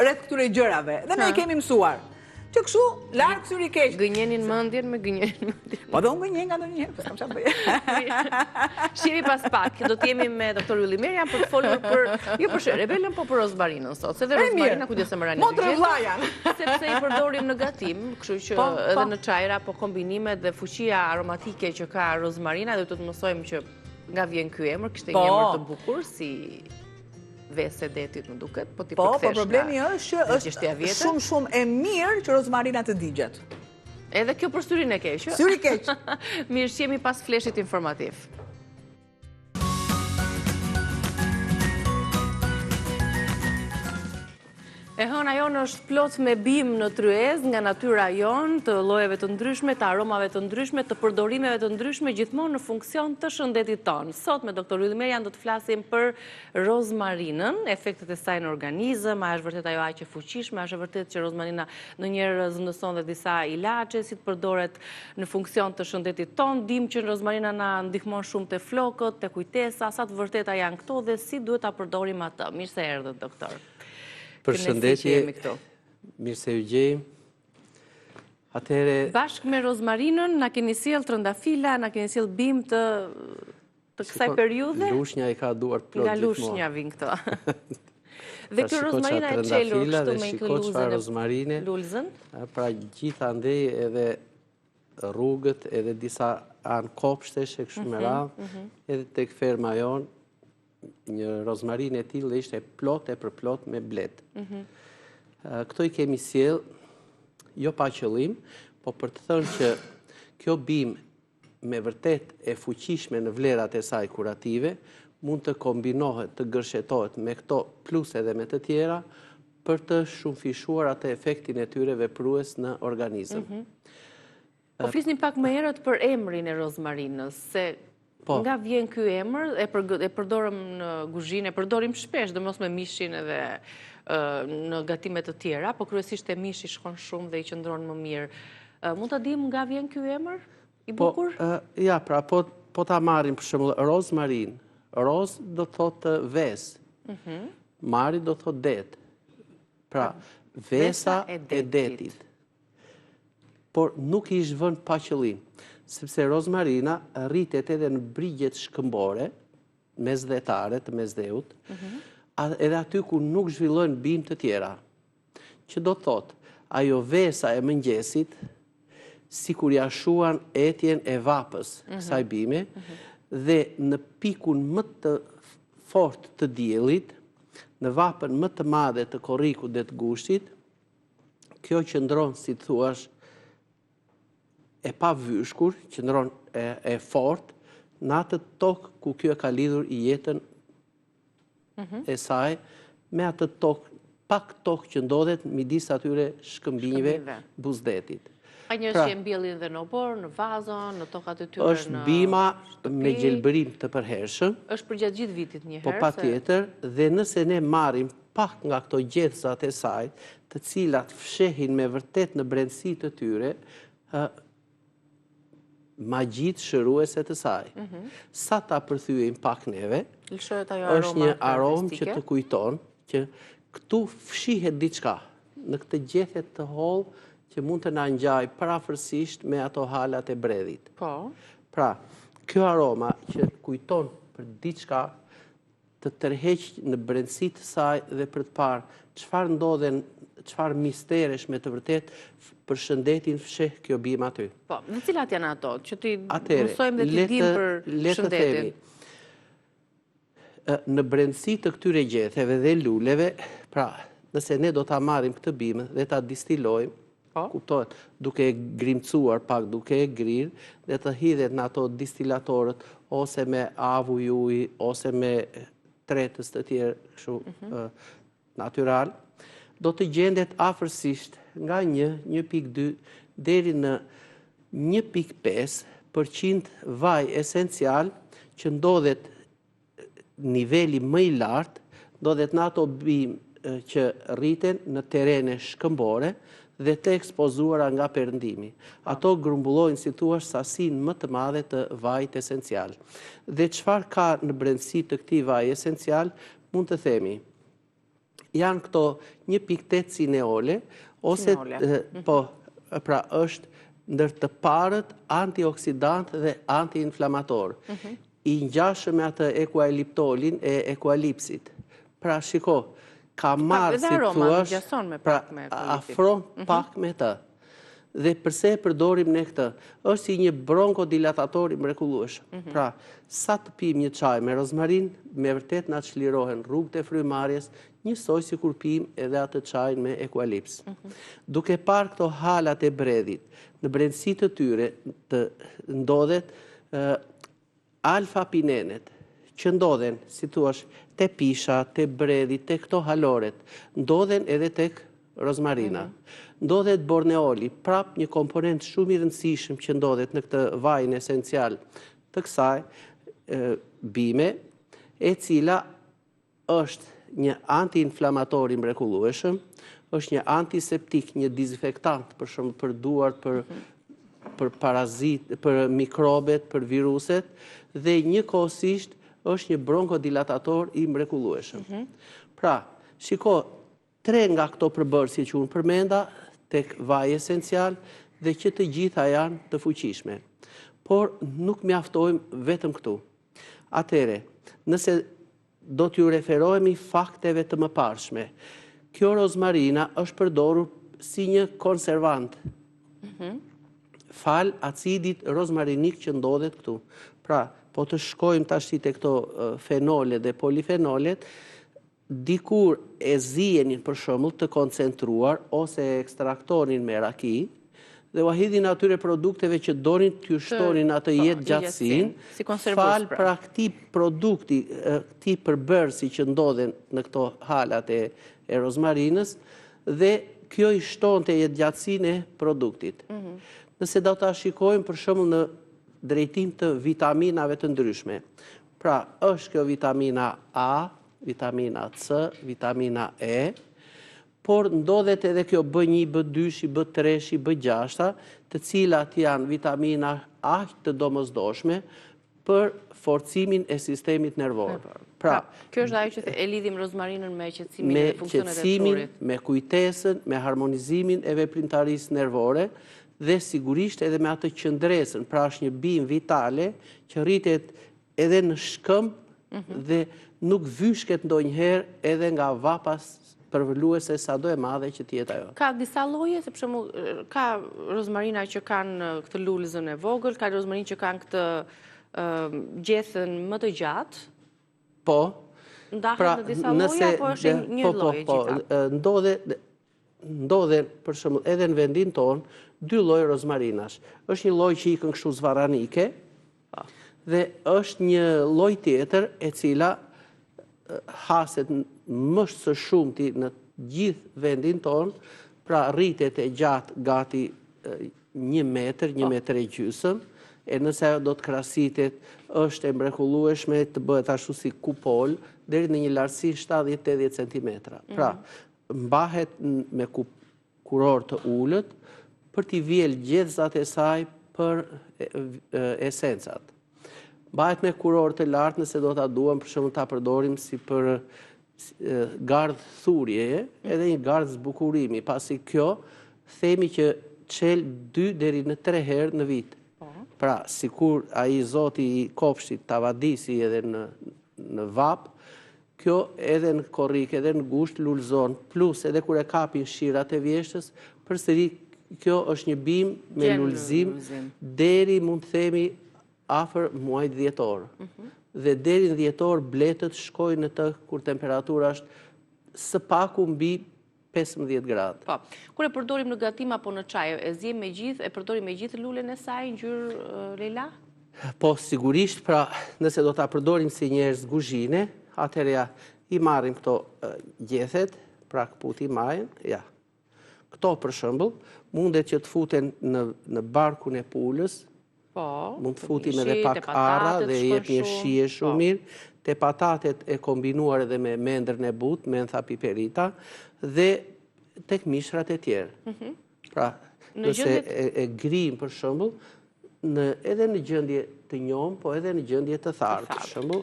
rreth këtyre gjërave. Dhe ne i kemi mësuar. Që kështu, larg syri keq. Gënjenin mendjen me gënjenin mendjen. Po do unë gënjen nga ndonjëherë, po s'kam çfarë bëj. Shihemi pas pak, do të jemi me doktor Yllimerian për të folur jo për sherebelën, po për rozmarinën sot. Se dhe rozmarina kujdes se më rani. Motrë vllajan. Sepse i përdorim në gatim, kështu që edhe në çajra, po kombinimet dhe fuqia aromatike që ka rozmarina, do të mësojmë që nga vjen ky emër, kishte një emër të bukur si vese detit më duket, po ti Po, përkthesh. problemi është që është shumë e mirë që rozmarina të digjet. Edhe kjo për syrin e keq. Syri keq. Mirë, jemi pas fleshit informativ. E hëna jonë është plot me bim në tryez nga natyra jonë, të llojeve të ndryshme, të aromave të ndryshme, të përdorimeve të ndryshme, gjithmonë në funksion të shëndetit tonë. Sot me doktor Ylli Merian do të flasim për rozmarinën, efektet e saj në organizëm, a është vërtet ajo aq e fuqishme, a është vërtet që rozmarina ndonjëherë zëndëson dhe disa ilaçe, si të përdoret në funksion të shëndetit tonë. Dim që rozmarina na ndihmon shumë te flokët, te kujtesa, sa të vërteta janë këto dhe si duhet ta përdorim atë. Mirë se erdhët, doktor. Përshëndetje, mirë se ju gjej. Atëherë bashkë me rozmarinën na keni sjell trëndafila, na keni sjell bim të kësaj periudhe. Lushnja i ka duart plot gjithmonë. Nga lushnja vin këto. Dhe kjo rozmarina e çelur kështu me këtë lulzën. Pra gjithandej edhe rrugët, edhe disa anë kopshtesh e kështu me radhë, edhe tek ferma jonë, një rozmarinë e tillë ishte plot e përplot me blet. Këto i kemi sjell jo pa qëllim, po për të thënë që kjo bim me vërtet e fuqishme në vlerat e saj kurative mund të kombinohet, të gërshetohet me këto plus edhe me të tjera për të shumëfishuar atë efektin e tyre veprues në organizëm. Po flisnim pak më herët për emrin e rozmarinës, se nga vjen ky emër, e përdorëm në kuzhinë, e përdorim shpesh, domos me mishin edhe në gatime të tjera, po kryesisht e mishi shkon shumë dhe i qëndron më mirë. Mund ta dim nga vjen ky emër i bukur? Ja, pra, po ta marrim për shembull rozmarin. Roz do thotë ves. Mari do thotë det. Pra, vesa e detit. Por nuk i është vënë pa qëllim, sepse rozmarina rritet edhe në brigjet shkëmbore, mesdhetare të mesdheut, edhe aty ku nuk zhvillojnë bim të tjera. Që do thotë, ajo vesa e mëngjesit, si kur ja shuan etjen e vapës kësaj bime, dhe në pikun më të fort të diellit, në vapën më të madhe të korrikut dhe të gushtit, kjo qëndron, si të thuash, e pa vyshkur, qëndron e fort, në atë tokë ku kjo ka lidhur i jetën e saj, me atë tokë, pak tokë që ndodhet midis atyre shkëmbinjve buzdetit. A një që e mbjellin dhe në obor, në vazon, në tokat e tyre në është bima me gjelbërim të përhershëm. Është përgjatë gjithë vitit një herë. Po patjetër, dhe nëse ne marrim pak nga këto gjethësat e saj, të cilat fshehin me vërtet në brendësi të tyre, magjit shëruese të saj. Sa ta përthyejmë pak neve, është një aromë që të kujton që këtu fshihet diçka në këtë gjethet të hollë që mund të na ngjaj parafërsisht me ato halat e bredhit. Pra, kjo aroma që kujton për diçka të tërheq në brendësi të saj dhe për të parë çfarë ndodhen, çfarë misteresh me të vërtet për shëndetin fsheh kjo bim aty. Po, në cilat janë ato? Që ti mësojmë dhe ti dim për shëndetin. Në brendësi të këtyre gjetheve dhe luleve, pra, nëse ne do ta marrim këtë bim dhe ta distilojmë, kuptohet, duke e grimcuar pak, duke e grirë, dhe të hidhet në ato distilatorët, ose me avuj uji, ose me tretës të tjerë kështu natyral, do të gjendet afërsisht nga 1.2 deri në 1.5% vaj esencial që ndodhet niveli më i lartë, ndodhet në ato bim që rriten në terene shkëmbore dhe të ekspozuara nga perëndimi. Ato grumbullojnë, si thua, sasinë më të madhe të vajit esencial. Dhe çfarë ka në brendësi të këtij vaji esencial, mund të themi, janë këto 1.8 cineole, ose pra është ndër të parët antioksidant dhe antiinflamator. I ngjashëm me atë ekualiptolin e ekualipsit. Pra shiko, ka marrë, si thuash, pra afron pak me të. Dhe përse e përdorim ne këtë? Është si një bronkodilatator i mrekullueshëm. Pra, sa të pim një çaj me rozmarin, me vërtet na çlirohen rrugët e frymarrjes, njësoj si kur pim edhe atë çajin me eukalyps. Duke parë këto halat e bredhit, në brendësi të tyre të ndodhet alfa-pinenet, që ndodhen, si thuash, te pisha, te bredhi, te këto haloret, ndodhen edhe tek rozmarina. Ndodhet borneoli, prap një komponent shumë i rëndësishëm që ndodhet në këtë vajin esencial të kësaj bime, e cila është një anti-inflamator i mrekullueshëm, është një antiseptik, një dezinfektant, për shumë për duart, për parazit, për mikrobet, për viruset, dhe njëkohësisht është një bronkodilatator i mrekullueshëm. Pra, shiko, 3 nga këto përbërësi që unë përmenda, tek vaj esencial, dhe që të gjitha janë të fuqishme. Por nuk mjaftojmë vetëm këtu. Atere, nëse do t'ju referohemi fakteve të mëparshme, kjo rozmarina është përdorur si një konservant. Fal acidit rozmarinik që ndodhet këtu. Pra, po të shkojmë tash te këto fenole dhe polifenolet, dikur e zijenin për shembull të koncentruar ose ekstraktonin me raki, dhe u ahidhin atyre produkteve që donin t'ju shtonin atë jetë gjatësinë, fal pra këtij produkti, këtij përbërësi që ndodhen në këto halat e rozmarinës, dhe kjo i shtonte jetë gjatësinë e produktit. Nëse do ta shikojmë për shembull në drejtim të vitaminave të ndryshme. Pra, është kjo vitamina A, vitamina C, vitamina E, por ndodhet edhe kjo B1, B2, B3, B6, të cilat janë vitamina aq të domosdoshme për forcimin e sistemit nervor. Pra, kjo është ajo që e lidhim rozmarinën me qetësimin e funksionet e trurit. Me kujtesën, me harmonizimin e veprimtarisë nervore, dhe sigurisht edhe me atë qëndresën, pra është një bimë vitale që rritet edhe në shkëmb dhe nuk vyshket ndonjëherë edhe nga vapas përvëlluese sa do e madhe që tjetë ajo. Ka disa lloje, se për shembull ka rozmarina që kanë këtë lulëzën e vogël, ka rozmarinë që kanë këtë gjethën më të gjatë. Po. Ndahet në disa lloje apo është një lloj gjithë? Ndodhen për shembull edhe në vendin tonë 2 lloj rozmarinash. Është një lloj që ikën kështu zvaranike, dhe është një lloj tjetër e cila haset më së shumti në gjithë vendin tonë, pra rritet e gjatë gati 1 metër, 1 metër e gjysmë, e nëse ajo do të krahasitet, është e mrekullueshme të bëhet ashtu si kupol, deri në një lartësi 70-80 cm. Pra, mbahet me kuror të ulët për t'i vjel gjethzat e saj për esencat. Mbahet me kuror të lartë nëse do t'a duam për shembull ta përdorim si për gardh thurjeje, edhe një gardh zbukurimi, pasi kjo themi që çel 2 deri në 3 herë në vit. Pra, sikur ai zoti i kopshtit ta vadisi edhe në vap, kjo edhe në korrik, edhe në gusht lulëzon, plus edhe kur e kapin shirat e vjeshtës, përsëri kjo është një bimë me lulëzim deri mund të themi afër muajit dhjetor. Dhe deri në dhjetor bletët shkojnë në të kur temperatura është së paku mbi 15 gradë. Po. Kur e përdorim në gatim apo në çaj, e zjem me gjithë, e përdorim me gjithë lulen e saj ngjyrë Leila? Po, sigurisht, pra, nëse do ta përdorim si njerëz kuzhine, atëherë i marrim këto gjethet, pra këputi majën, ja. Këto për shembull mundet që të futen në barkun e pulës, mund të futim edhe pak arra dhe jep një shije shumë mirë, te patatet e kombinuar edhe me mendrën e butë, mentha piperita, dhe tek mishrat e tjerë. Pra, nëse e grim për shembull, edhe në gjendje të njomë, po edhe në gjendje të tharë, për shembull.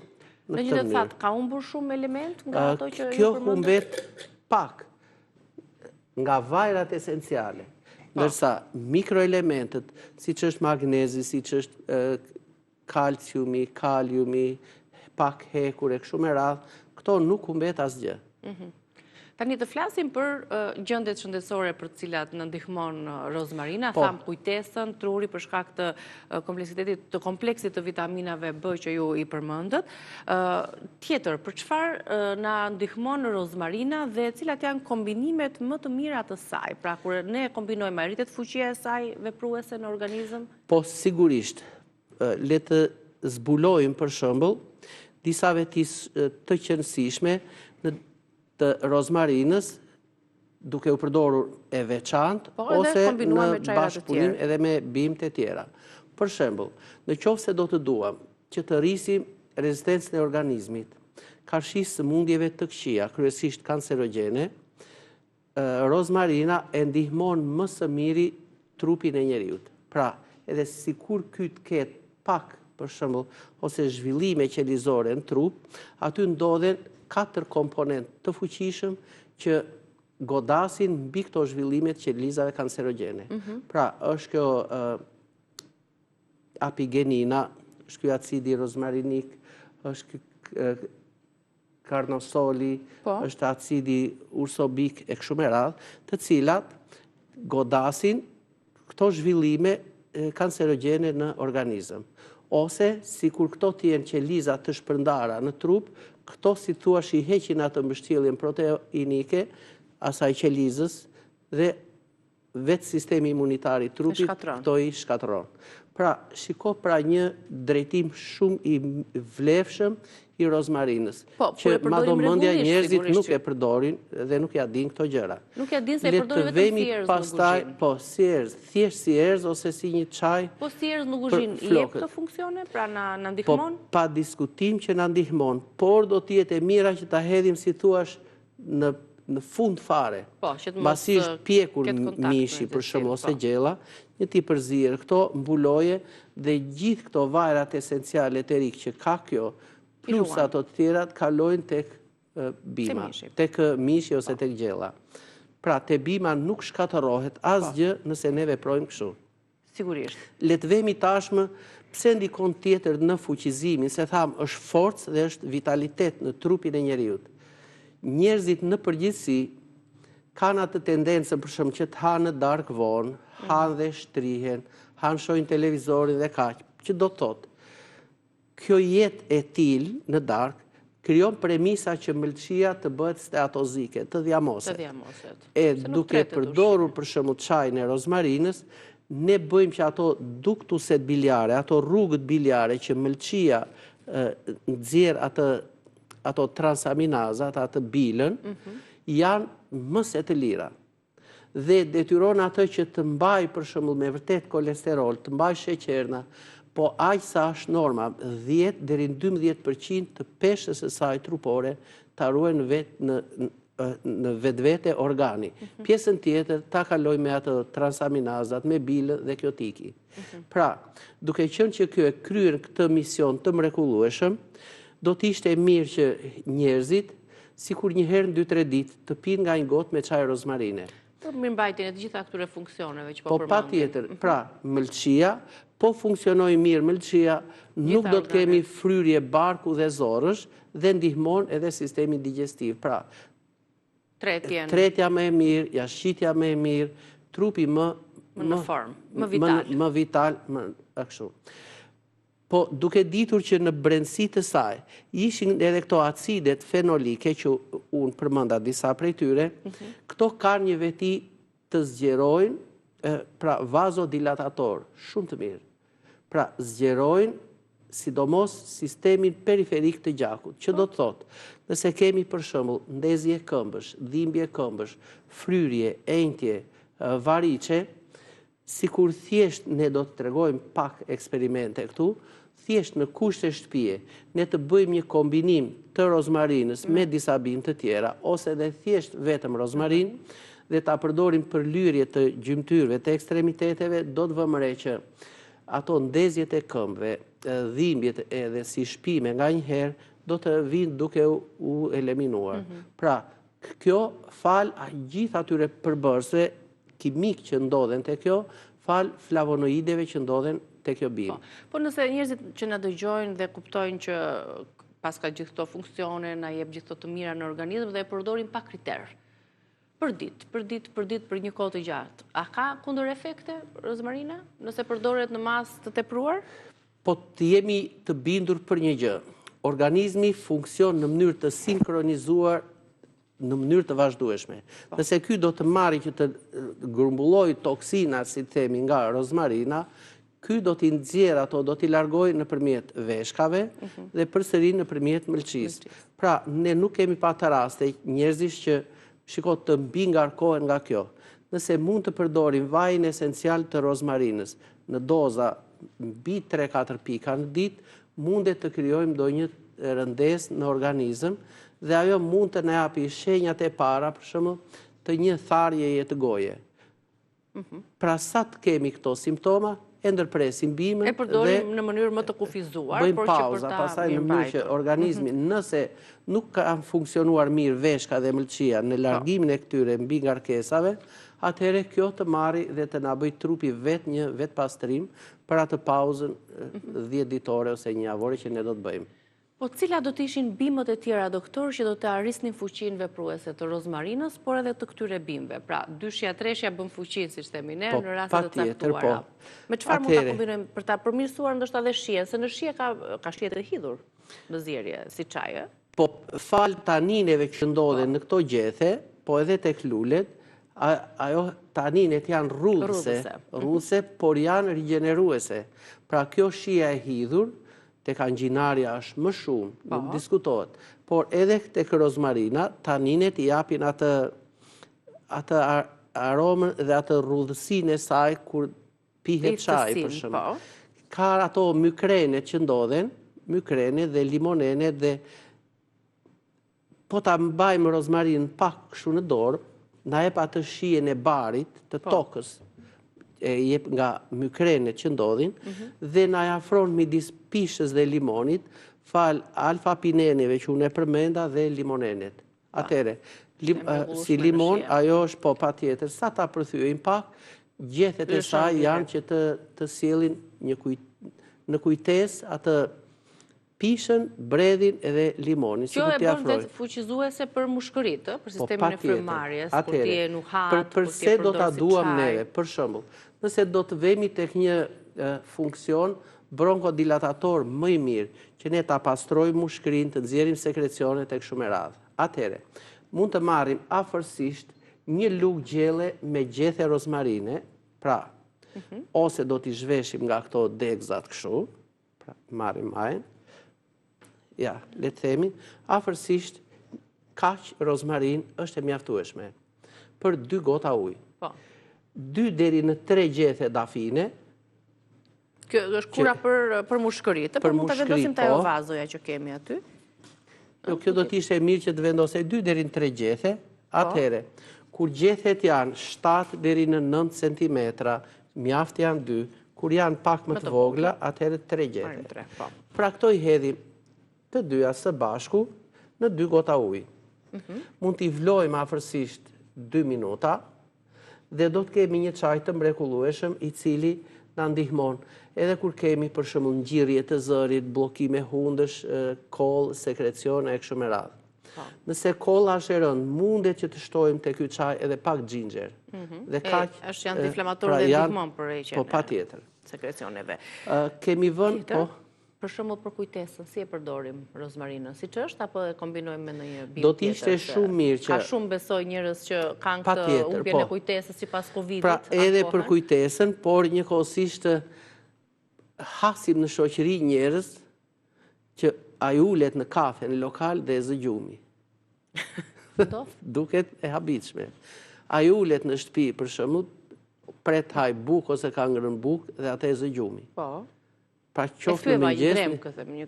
Në gjendje të tharë, ka humbur shumë element nga ato që kjo humbet pak nga vajrat esenciale. Ndërsa mikroelementet, siç është magnezi, siç është kalciumi, kaliumi, pak hekur e kështu me radhë, këto nuk humbet asgjë. Tani të flasim për gjendjet shëndetësore për të cilat në ndihmon rozmarina, tham kujtesën, truri për shkak të kompleksitetit të kompleksit të vitaminave B që ju i përmendët. Tjetër, për çfarë na ndihmon rozmarina dhe cilat janë kombinimet më të mira të saj? Pra kur ne kombinojmë, rritet fuqia e saj vepruese në organizëm? Po sigurisht, le të zbulojmë për shembull disa vetisë të qëndrueshme të rozmarinës, duke u përdorur e veçantë ose në bashkëpunim edhe me bimët e tjera. Për shembull, në qoftë se do të duam që të rrisim rezistencën e organizmit, karşisë sëmundjeve të këqija, kryesisht kancerogjene, rozmarina e ndihmon më së miri trupin e njeriut. Pra, edhe sikur ky të ketë pak, për shembull, ose zhvillime qelizore në trup, aty ndodhen 4 komponent të fuqishëm që godasin mbi këto zhvillimet qelizave kancerogjene. Pra, është kjo apigenina, është kjo acidi rozmarinik, është karnosoli, është acidi ursobik e kështu me radhë, të cilat godasin këto zhvillime kancerogjene në organizëm. Ose, si kur këto t'jenë qeliza të shpërndara në trup, këto si thuash i heqin atë mbështjelljen proteinike asaj qelizës dhe vetë sistemi imunitar i trupit këto i shkatron. Pra, shiko pra një drejtim shumë i vlefshëm i rozmarinës, që madomendja njerëzit nuk e përdorin dhe nuk ja din këto gjëra. Nuk ja din se e përdorin vetëm si erëz në kuzhinë. Po, si erëz, thjesht si erëz ose si një çaj. Po si erëz në kuzhinë, i jep këto funksione, pra na ndihmon? Po, pa diskutim që na ndihmon, por do të jetë e mira që ta hedhim si thuash në fund fare. Po, që të mos mbasi është pjekur mishi për shembull ose gjella, një tip përzierë, këto mbuloje dhe gjithë këto vajrat esenciale eterik që ka kjo, plus ato të tjerat kalojnë tek bima, tek mishi ose tek gjella. Pra, te bima nuk shkatërohet asgjë nëse ne veprojmë kështu. Sigurisht. Le të vemi tashmë pse ndikon tjetër në fuqizimin, se tham është forcë dhe është vitalitet në trupin e njeriut. Njerëzit në përgjithësi kanë atë tendencën për shembull që të hanë në darkë vonë, hanë dhe shtrihen, hanë shohin televizorin dhe kaq, që do të thotë kjo jetë e tillë në darkë krijon premisa që mbëlçia të bëhet steatozike, të dhjamoset. E duke përdorur për shembull çajin e rozmarinës, ne bëjmë që ato duktuset biliare, ato rrugët biliare që mbëlçia nxjerr ato transaminazat, atë bilën, janë më se të lira. Dhe detyron atë që të mbaj për shembull me vërtet kolesterol, të mbaj sheqerna, po aq sa është norma, 10 deri në 12% të peshës së saj trupore ta ruajnë në vetvete organi. Pjesën tjetër ta kaloj me atë transaminazat, me bilën dhe kjo tiki. Pra, duke qenë që kjo e kryen këtë mision të mrekullueshëm, do të ishte mirë që njerëzit, sikur një herë në 2-3 ditë, të pinë nga një gotë me çaj rozmarine. Për mirëmbajtjen e të gjitha këtyre funksioneve që po përmendim. Po patjetër, pra, mbëlçia, po funksionoj mirë mbëlçia, nuk do të kemi fryrje barku dhe zorrësh dhe ndihmon edhe sistemin digjestiv. Pra, tretja më e mirë, jashtëqitja më e mirë, trupi më në formë, më vital, më kështu. Po duke ditur që në brendësi të saj ishin edhe këto acidet fenolike që unë përmenda disa prej tyre, këto kanë një veti të zgjerojnë, pra vazodilatator, shumë të mirë. Pra zgjerojnë sidomos sistemin periferik të gjakut, që do të thotë, nëse kemi për shembull ndezje këmbësh, dhimbje këmbësh, fryrje, enjtje, variqe, sikur thjesht ne do të tregojmë pak eksperimente këtu, thjesht në kushte shtëpie, ne të bëjmë një kombinim të rozmarinës me disa bimë të tjera, ose dhe thjesht vetëm rozmarin, dhe ta përdorim për lyrje të gjymtyrëve, të ekstremiteteve, do të vëmë re që ato ndezjet e këmbëve, dhimbjet edhe si shpime nga një herë, do të vinë duke u eliminuar. Pra, kjo fal gjithë atyre përbërësve kimik që ndodhen të kjo, fal flavonoideve që ndodhen të kjo bimë. Po nëse njerëzit që na dëgjojnë dhe kuptojnë që pas ka gjithë këto funksione, na jep gjithë këto të mira në organizëm dhe e përdorin pa kriter. Për ditë për një kohë të gjatë. A ka kundër efekte, rozmarina, nëse përdoret në masë të tepruar? Po të jemi të bindur për një gjë. Organizmi funksion në mënyrë të sinkronizuar, në mënyrë të vazhdueshme. Nëse ky do të marrë që të grumbulloj toksina, si të themi, nga rozmarina, ky do t'i nxjerrë ato, do t'i largoj nëpërmjet veshkave dhe përsëri nëpërmjet mëlçisë. Pra, ne nuk kemi patë raste njerëzish që shikoj të mbi ngarkohen nga kjo. Nëse mund të përdorim vajin esencial të rozmarinës në doza mbi 3-4 pika në ditë, mundet të krijojmë ndonjë rëndes në organizëm dhe ajo mund të na japi shenjat e para, për shembull, të një tharjeje të goje. Pra sa të kemi këto simptoma, e ndërpresim bimën e përdorim në mënyrë më të kufizuar, bëjmë pauza, pastaj në mënyrë që organizmi, nëse nuk kanë funksionuar mirë veshka dhe mëlçia në largimin e këtyre mbi ngarkesave, atëherë kjo të marri dhe të na bëj trupi vetë një vetë pastrim për atë pauzën 10 ditore ose një javore që ne do të bëjmë. Po cila do të ishin bimët e tjera, doktor, që do të arrisnin fuqinë vepruese të rozmarinës, por edhe të këtyre bimëve? Pra, 2-3 bën fuqinë, siç themi ne, në raste të caktuara. Me çfarë mund ta kombinojmë për ta përmirësuar ndoshta edhe shijen, se në shije ka shije të hidhur në zjerje, si çaj, Po fal tanineve që ndodhen në këto gjethe, po edhe tek lulet, ajo taninet janë rrudhëse, por janë rigjeneruese. Pra kjo shija e hidhur tek angjinarja është më shumë, nuk diskutohet. Por edhe tek rozmarina, taninet i japin atë aromën dhe atë rrudhësinë e saj kur pihet çaj, për shembull. Ka ato mykrenet që ndodhen, mykrenet dhe limonenet dhe po ta mbajmë rozmarinën pak kështu në dorë, na jep atë shijen e barit të tokës, e jep nga mykrenet që ndodhin, dhe na afron midis pishës dhe limonit, fal alfa-pineneve që unë e përmenda dhe limonenet. Atëre, si limon, ajo është po patjetër, sa ta përthyejmë pak, gjethet e saj janë që të sjellin në kujtesë atë pishën, bredhin edhe limonin. Kjo e bën vetë fuqizuese për mushkëritë, për sistemin e frymëmarrjes, kur ti je nuhat, përse do ta duam neve, për shembull, nëse do të vemi tek një funksion bronkodilatator më i mirë, që ne ta pastrojmë mushkërinë, të nxjerrim sekrecionet e kështu me radhë. Atëherë, mund të marrim afërsisht një lugë gjelle me gjethe rozmarine, pra, ose do t'i zhveshim nga këto degzat kështu, pra, marrim ajin, ja, le të themi, afërsisht kaq rozmarin është e mjaftueshme për 2 gota ujë. 2 deri në 3 gjethe dafine. Kjo është kura për mushkëritë, por mund ta vendosim te ajo vazoja që kemi aty. Kjo do të ishte mirë që të vendosej 2 deri në 3 gjethe. Atëherë, kur gjethet janë 7 deri në 9 cm, mjaft janë 2, kur janë pak më të vogla, atëherë 3 gjethe. Pra këto i hedhim të dyja së bashku në 2 gota ujë. Mund t'i vlojmë afërsisht 2 minuta dhe do të kemi një çaj të mrekullueshëm i cili na ndihmon edhe kur kemi për shembull ngjirrje të zërit, bllokime hundësh, koll, sekrecione e kështu me radhë. Nëse kolla është e rëndë, mundet që të shtojmë te ky çaj edhe pak xhinxher. Dhe kaq është antiinflamator dhe ndihmon për heqjen po patjetër sekrecioneve. Kemi vënë po për shembull për kujtesën, si e përdorim rozmarinën, siç është apo e kombinojmë me ndonjë bimë? Do të ishte shumë mirë që ka shumë besoj njerëz që kanë këtë humbjen e kujtesës sipas Covidit. Pra edhe për kujtesën, por njëkohësisht hasim në shoqëri njerëz që ai ulet në kafe në lokal dhe e zë gjumi. Duket e habitshme. Ai ulet në shtëpi për shembull, pret haj buk ose ka ngrënë buk dhe atë e zë gjumi. Po. Pra qoftë në mëngjes,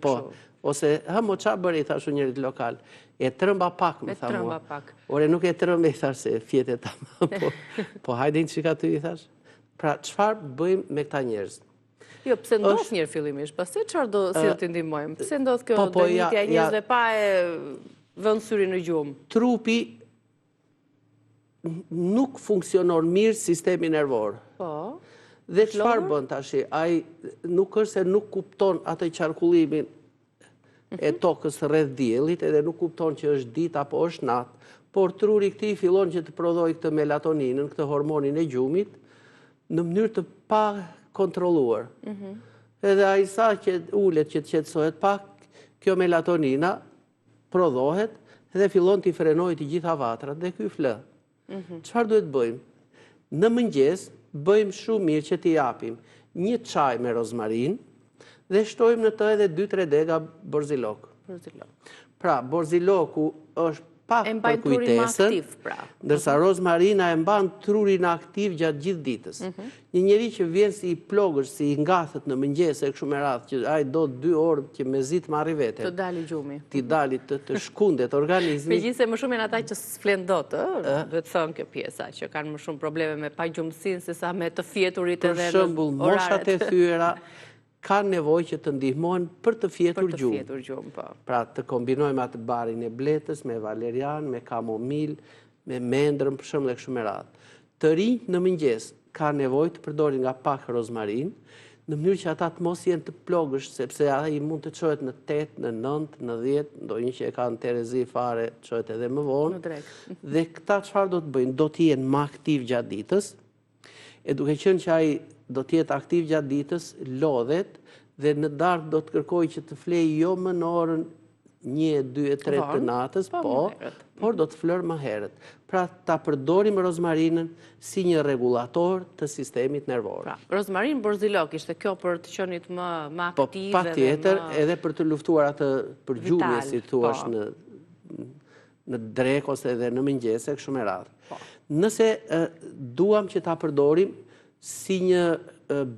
po, ose mo qa bëri, thashu njerit lokal, e trëmba pak, më tha mua. Ore nuk e trëmba, i thash se fjetet tamam, po hajde që ka ty, i thash. Pra çfarë bëjmë me këta njerëz? Jo, pse ndodh njërë fillimisht, pastaj çfarë do si do t'i ndihmojmë? Pse ndodh kjo dënitja e njerëzve pa e vënë syrin në gjumë? Trupi nuk funksionon mirë sistemi nervor. Po. Dhe çfarë bën tash? Ai nuk është se nuk kupton atë qarkullimin e tokës rreth diellit, edhe nuk kupton që është ditë apo është natë, por truri këtij fillon që të prodhojë këtë melatoninën, këtë hormonin e gjumit, në mënyrë të pa kontrolluar. Edhe ai sa që ulet që të qetësohet pak, kjo melatonina prodhohet dhe fillon t'i frenojë të gjitha vatrat dhe ky flë. Çfarë duhet bëjmë? Në mëngjes bëjmë shumë mirë që t'i japim një çaj me rozmarin dhe shtojmë në të edhe 2-3 dega borzilok. Pra, borziloku është pak për kujtesën, ndërsa rozmarina e mban trurin aktiv gjatë gjithë ditës. Një njeri që vjen si i plogësh, si i ngathet në mëngjes e kështu me radhë, që ai do 2 orë që mezi të marrë veten. Të dali gjumi. Të dali të shkundet organizmi. Megjithëse më shumë janë ata që s'flen dot, duhet thënë kjo pjesa, që kanë më shumë probleme me pagjumësinë sesa me të fjeturit edhe në oraret. Për shembull, moshat e thyera kanë nevojë që të ndihmojnë për të fjetur gjumë. Pra të kombinojmë atë barin e bletës me valerian, me kamomil, me mendrëm, për shembull e kështu me radhë. Të rinjt në mëngjes kanë nevojë të përdorin nga pak rozmarin, në mënyrë që ata të mos jenë të plogësh, sepse ai mund të çohet në 8, në 9, në 10, ndonjë që e kanë terezi fare çohet edhe më vonë. Dhe këta çfarë do të bëjnë? Do të jenë më aktiv gjatë ditës, e duke qenë që ai do të jetë aktiv gjatë ditës, lodhet dhe në darkë do të kërkojë që të flejë jo më në orën 1, 2, 3 të natës, por do të flërë më herët. Pra ta përdorim rozmarinën si një regulator të sistemit nervor. Pra, rozmarin borzilok ishte kjo për të qenit më aktive. Po, patjetër, edhe për të luftuar atë përgjumje, si thuash në drek ose edhe në mëngjese, kështu me radhë. Nëse duam që ta përdorim si një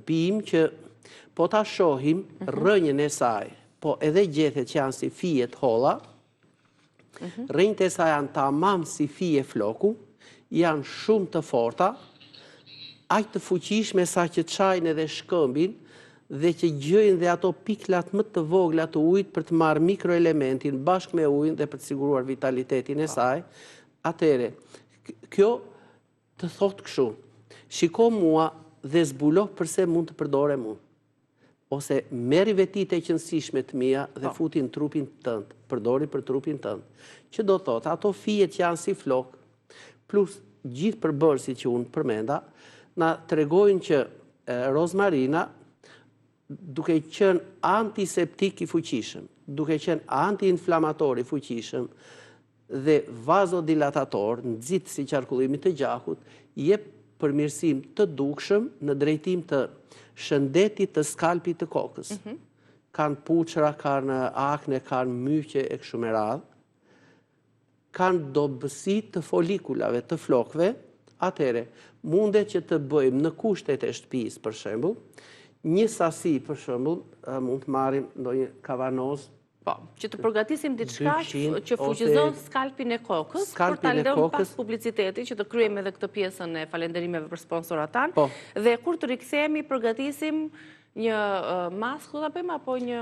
bim që po ta shohim rrënjën e saj, po edhe gjethet që janë si fije të holla, rrënjët e saj janë tamam si fije floku, janë shumë të forta, aq të fuqishme sa që çajin edhe shkëmbin dhe që gjejnë dhe ato piklat më të vogla të ujit për të marrë mikroelementin bashkë me ujin dhe për të siguruar vitalitetin e saj. Atëre, kjo të thotë kështu: shiko mua dhe zbulo përse mund të përdore mu. Ose meri vetit e qëndësishme të mia dhe futi në trupin tënd, përdori për trupin tënd. Që do thotë, ato fijet që janë si flok, plus gjithë përbërësit që unë përmenda, na tregojnë që rozmarina, duke qenë antiseptik i fuqishëm, duke qenë antiinflamator i fuqishëm dhe vazodilatator, nxit si qarkullimit të gjakut, jep përmirësim të dukshëm në drejtim të shëndetit të skalpit të kokës. Kanë puçra, kanë akne, kanë myqe e kështu me radhë, kanë dobësi të folikulave, të flokëve. Atëre, mundet që të bëjmë në kushtet e shtëpisë, për shembull, një sasi, për shembull, mund të marrim ndonjë kavanoz, që të përgatisim diçka që fuqizon skalpin e kokës, për ta lënë pas publiciteti, që të kryejmë edhe këtë pjesën e falënderimeve për sponsorat tanë, dhe kur të rikthehemi përgatisim një maskë, do ta bëjmë apo një...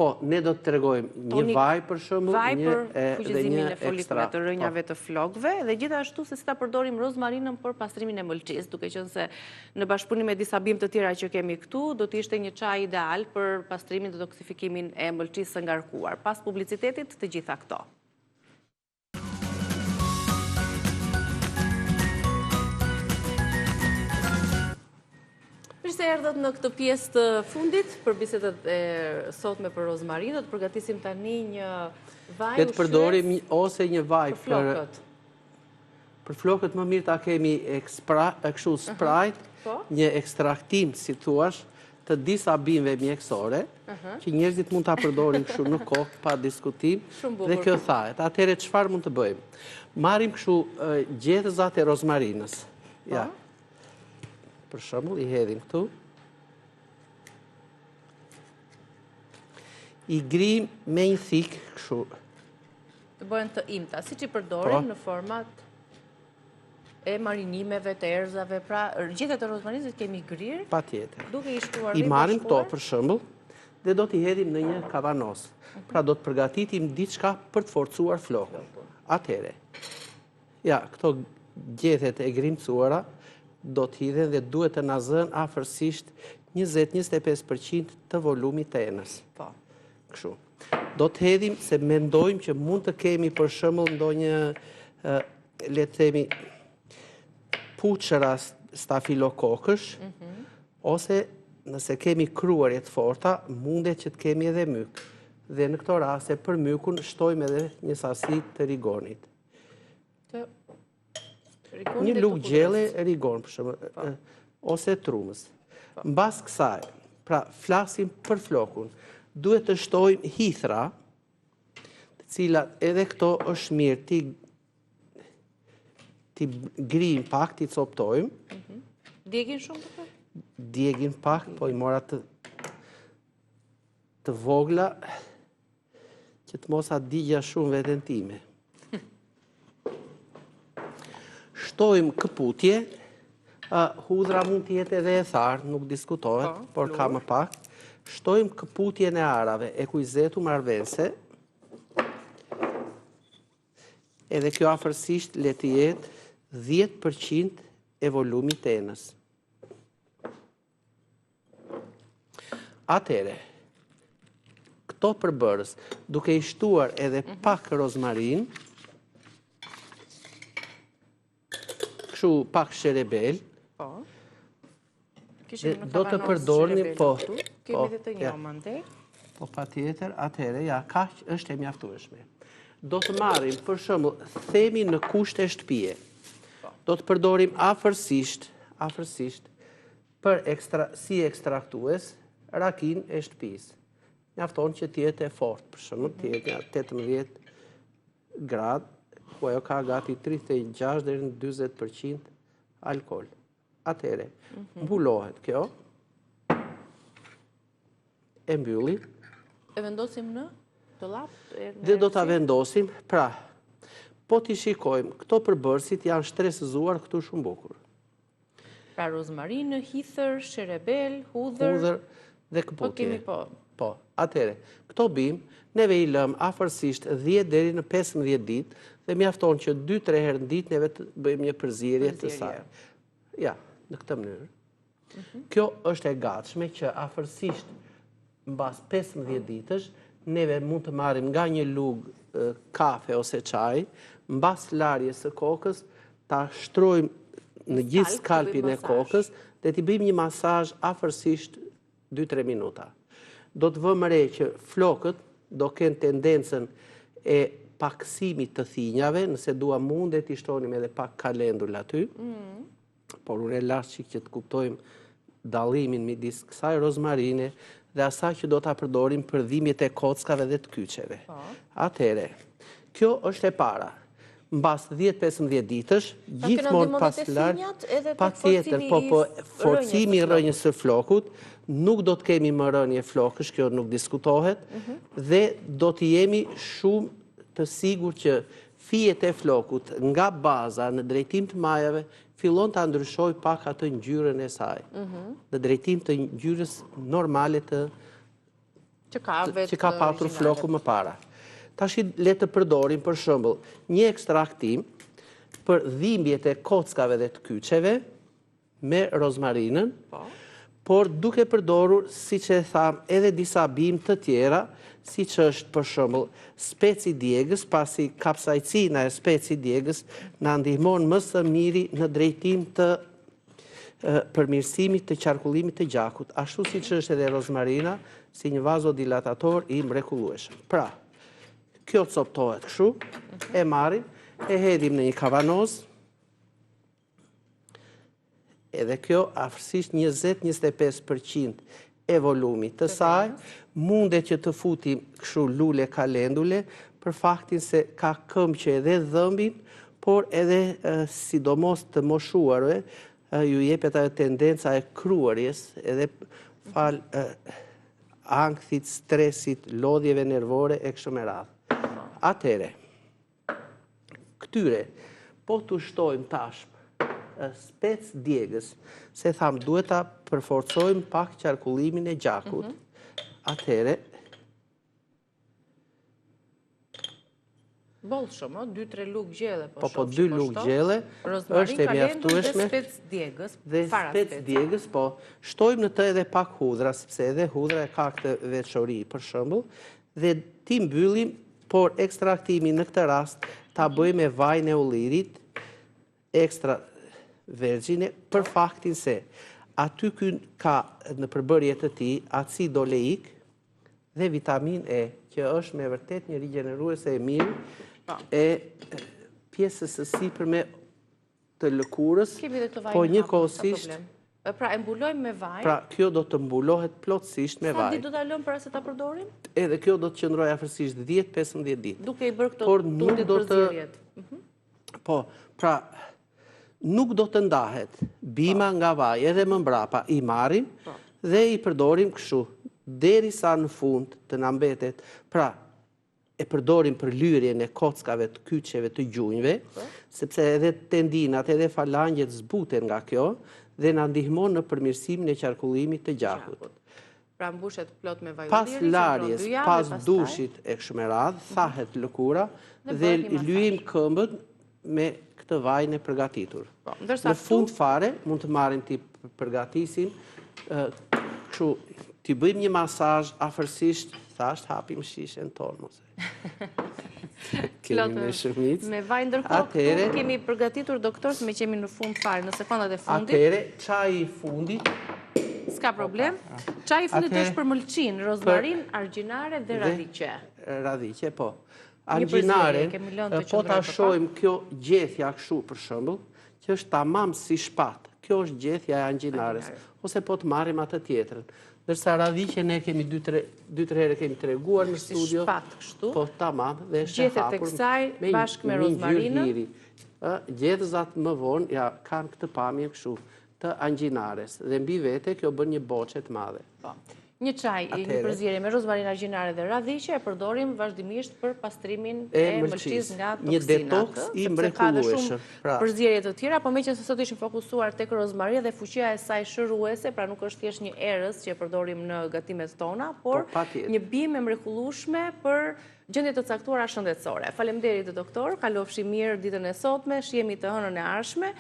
Po, ne do të tregojmë një vaj për shembull, vaj për fuqizimin e folikulave të rrënjave të flokëve dhe gjithashtu se si ta përdorim rozmarinën për pastrimin e mëlçisë, duke qenë se në bashkëpunim me disa bimë të tjera që kemi këtu, do të ishte një çaj ideal për pastrimin dhe toksifikimin e mëlçisë së ngarkuar. Pas publicitetit të gjitha këto. Se erdhët në këtë pjesë të fundit për bisedat e sotme për rozmarin, do të përgatisim tani një vaj ushqes. Le të përdorim ose një vaj për flokët. Për flokët më mirë ta kemi kështu Sprite, një ekstraktim, si thuash, të disa bimëve mjekësore, që njerëzit mund ta përdorin kështu në kokë pa diskutim, dhe kjo thahet. Atëherë çfarë mund të bëjmë? Marrim kështu gjetëzat e rozmarinës. Ja. Për shembull, i hedhim këtu. I grim me një thik kështu. Të bëhen të imta, siç i përdorim në format e marinimeve, të erëzave, pra gjethet e rozmarinës kemi grirë. Patjetër. Duke i shtuar i marrim këto për shembull dhe do t'i hedhim në një kavanos. Pra do të përgatitim diçka për të forcuar flokën. Atëherë. Ja, këto gjethet e grimcuara do të hidhen dhe duhet të na zënë afërsisht 20-25% të volumit të enës. Po. Kështu. Do të hedhim se mendojmë që mund të kemi për shembull ndonjë le të themi, puçëra stafilokokësh, ose nëse kemi kruarje të forta, mundet që të kemi edhe myk. Dhe në këto raste, për mykun, shtojmë edhe një sasi të rigonit. Një lugë gjelle rigon, për shembull, ose trumës. Mbas kësaj, pra flasim për flokun, duhet të shtojmë hithra, të cilat edhe këto është mirë ti grijim pak, ti coptojmë. Djegin shumë të për? Djegin pak, po i mora të vogla, që të mos a digja shumë veten time. Shtojmë këputje, hudhra mund të jetë edhe e tharë, nuk diskutohet, por ka më pak. Shtojmë këputjen e arave, e kujzetu marrëvendëse, edhe kjo afërsisht le të jetë 10% e volumit të enës. Atere, këto përbërës, duke i shtuar edhe pak rozmarin, kështu pak sherebel, do të përdorni, kemi dhe të një mandej. Po pa tjetër, atere, ja, kaq është e mjaftueshme. Do të marrim, për shembull, themi në kushte shtëpie. Do të përdorim afërsisht për si ekstraktues rakin e shtëpisë. Mjafton që t'jetë e fort, për shembull, t'jetë 18 gradë, ku ajo ka gati 36 deri në 40% alkool. Atere, mbulohet kjo, e mbyllim. E vendosim në dollap? Dhe do t'a vendosim, pra, po t'i shikojmë, këto përbërësit janë shtresëzuar këtu shumë bukur. Pra rozmarinë, hithër, sherebel, hudhër dhe këputje. Po, atere, këto bim, neve i lëm afërsisht 10 deri në 15 ditë, dhe mjafton që 2-3 herë në ditë neve të bëjmë një përzierje të saj. Ja, në këtë mënyrë. Kjo është e gatshme që afërsisht mbas 15 ditësh, neve mund të marrim nga një lugë kafe ose çaj, mbas larjes së kokës, ta shtrojmë në gjithë skalpin e kokës dhe t'i bëjmë një masazh afërsisht 2-3 minuta. Do të vëmë re që flokët do kenë tendencën e paksimit të thinjave, nëse dua mundet i shtonim edhe pak kalendul aty, por unë e lash që të kuptojmë dallimin midis kësaj rozmarine dhe asaj që do ta përdorim për dhimbjet e kockave dhe të kyçeve. Atere, kjo është e para. Mbas 10-15 ditësh, gjithmonë pas lartë, patjetër, po forcimi i rrënjës së flokut, nuk do të kemi më rënje flokësh, kjo nuk diskutohet, dhe do të jemi shumë të sigur që fijet e flokut nga baza në drejtim të majave fillon të ndryshoj pak atë ngjyrën e saj, në drejtim të ngjyrës normale që ka patur floku më para. Tash le të përdorim për shembull një ekstraktim për dhimbjet e kockave dhe të kyçeve me rozmarinën, por duke përdorur, siç e tham, edhe disa bimë të tjera, siç është për shembull speci djegës, pasi kapsaicina e speci djegës na ndihmon më së miri në drejtim të përmirësimit të qarkullimit të gjakut, ashtu siç është edhe rozmarina si një vazodilatator i mrekullueshëm. Pra, kjo coptohet kështu, e marrim, e hedhim në një kavanoz, edhe kjo afërsisht 20-25% e volumit të saj, mundet që të futim kështu lule kalendule, për faktin se ka këmbë edhe dhëmbin, por edhe sidomos të moshuarve, ju jepet ajo tendenca e kruarjes, edhe fal ankthit, stresit, lodhjeve nervore e kështu me radhë. Atere, këtyre, po të shtojmë tashmë spec djegës, se thamë duhet ta përforcojmë pak qarkullimin e gjakut. Atere, bollë shumë, 2-3 lugë gjelle. Po 2 lugë gjelle, është e mjaftueshme. Dhe spec djegës. Dhe spec djegës, po, shtojmë në të edhe pak hudhra, sepse edhe hudhra e ka këtë veçori, për shembull, dhe ti mbyllim, por ekstraktimi në këtë rast ta bëj me vajin e ullirit ekstra vergjine për faktin se aty ka në përbërjet të tij acid oleik dhe vitamin E, që është me vërtet një rigjeneruese e mirë e pjesës së sipërme të lëkurës, po njëkohësisht pra e mbulojmë me vaj. Pra kjo do të mbulohet plotësisht me vaj. Sa ditë do ta lëmë para se ta përdorim? Edhe kjo do të qëndrojë afërsisht 10-15 ditë. Duke i bërë këto tutit përzierjet. Po, pra nuk do të ndahet bima nga vaj, edhe më mbrapa i marrim dhe i përdorim kështu derisa në fund të na mbetet. Pra e përdorim për lyrjen e kockave të kyçeve të gjunjve, sepse edhe tendinat edhe falangjet zbuten nga kjo dhe na ndihmon në përmirësimin e qarkullimit të gjakut. Pra mbushet plot me vaj pas larjes, pas dushit e kështu me radhë, thahet lëkura dhe lyejm këmbën me këtë vajin e përgatitur. Në fund fare mund të marrim ti përgatisim, kështu ti bëjmë një masazh afërsisht, thasht hapim shishen tonë mos. Kemi me shumicë. Me vaj ndërkohë kemi përgatitur doktor se me qemi në fund fare, në sekondat e fundit. Atëre çaji i fundit s'ka problem. Çaji i fundit është për mëlçin, rozmarin, argjinare dhe radiqe. Radiqe, po. Argjinare, po ta shohim kjo gjethja kështu për shembull, që është tamam si shpat. Kjo është gjethja e argjinares, ose po të marrim atë tjetrën. Dërsa radiqe ne kemi 2-3 herë kemi treguar në studio. Si shpat kështu. Po tamam, dhe është hapur. Gjethet e kësaj bashkë me rozmarinën. Gjetëzat më vonë ja kanë këtë pamje kështu të angjinares dhe mbi vete kjo bën një boçe të madhe. Një çaj, një përzierje me rozmarinë, argjinare dhe radiqe e përdorim vazhdimisht për pastrimin e mëlçisë nga toksinat. Një detoks i mrekullueshëm. Përzierje të tjera, por meqense sot ishim fokusuar tek rozmaria dhe fuqia e saj shëruese, pra nuk është thjesht një erës që e përdorim në gatimet tona, por një bimë e mrekullueshme për gjendje të caktuara shëndetësore. Faleminderit doktor, kalofshi mirë ditën e sotme, shihemi të hënën e ardhshme.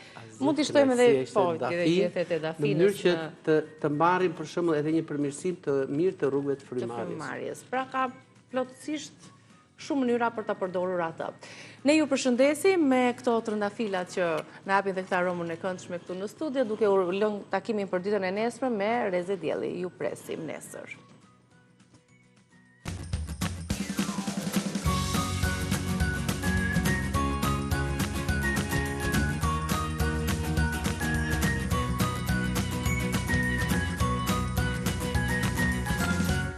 Mund t'i shtojmë edhe gjethet e dafinës. Në mënyrë që të marrim për shembull edhe një përmirësim të mirë të rrugëve të frymarrjes. Pra ka plotësisht shumë mënyra për ta përdorur atë. Ne ju përshëndesim me këto trëndafilat që na japin dhe këtë aromën e këndshme këtu në studio, duke u lënë takimin për ditën e nesër me Reze Dielli. Ju presim nesër.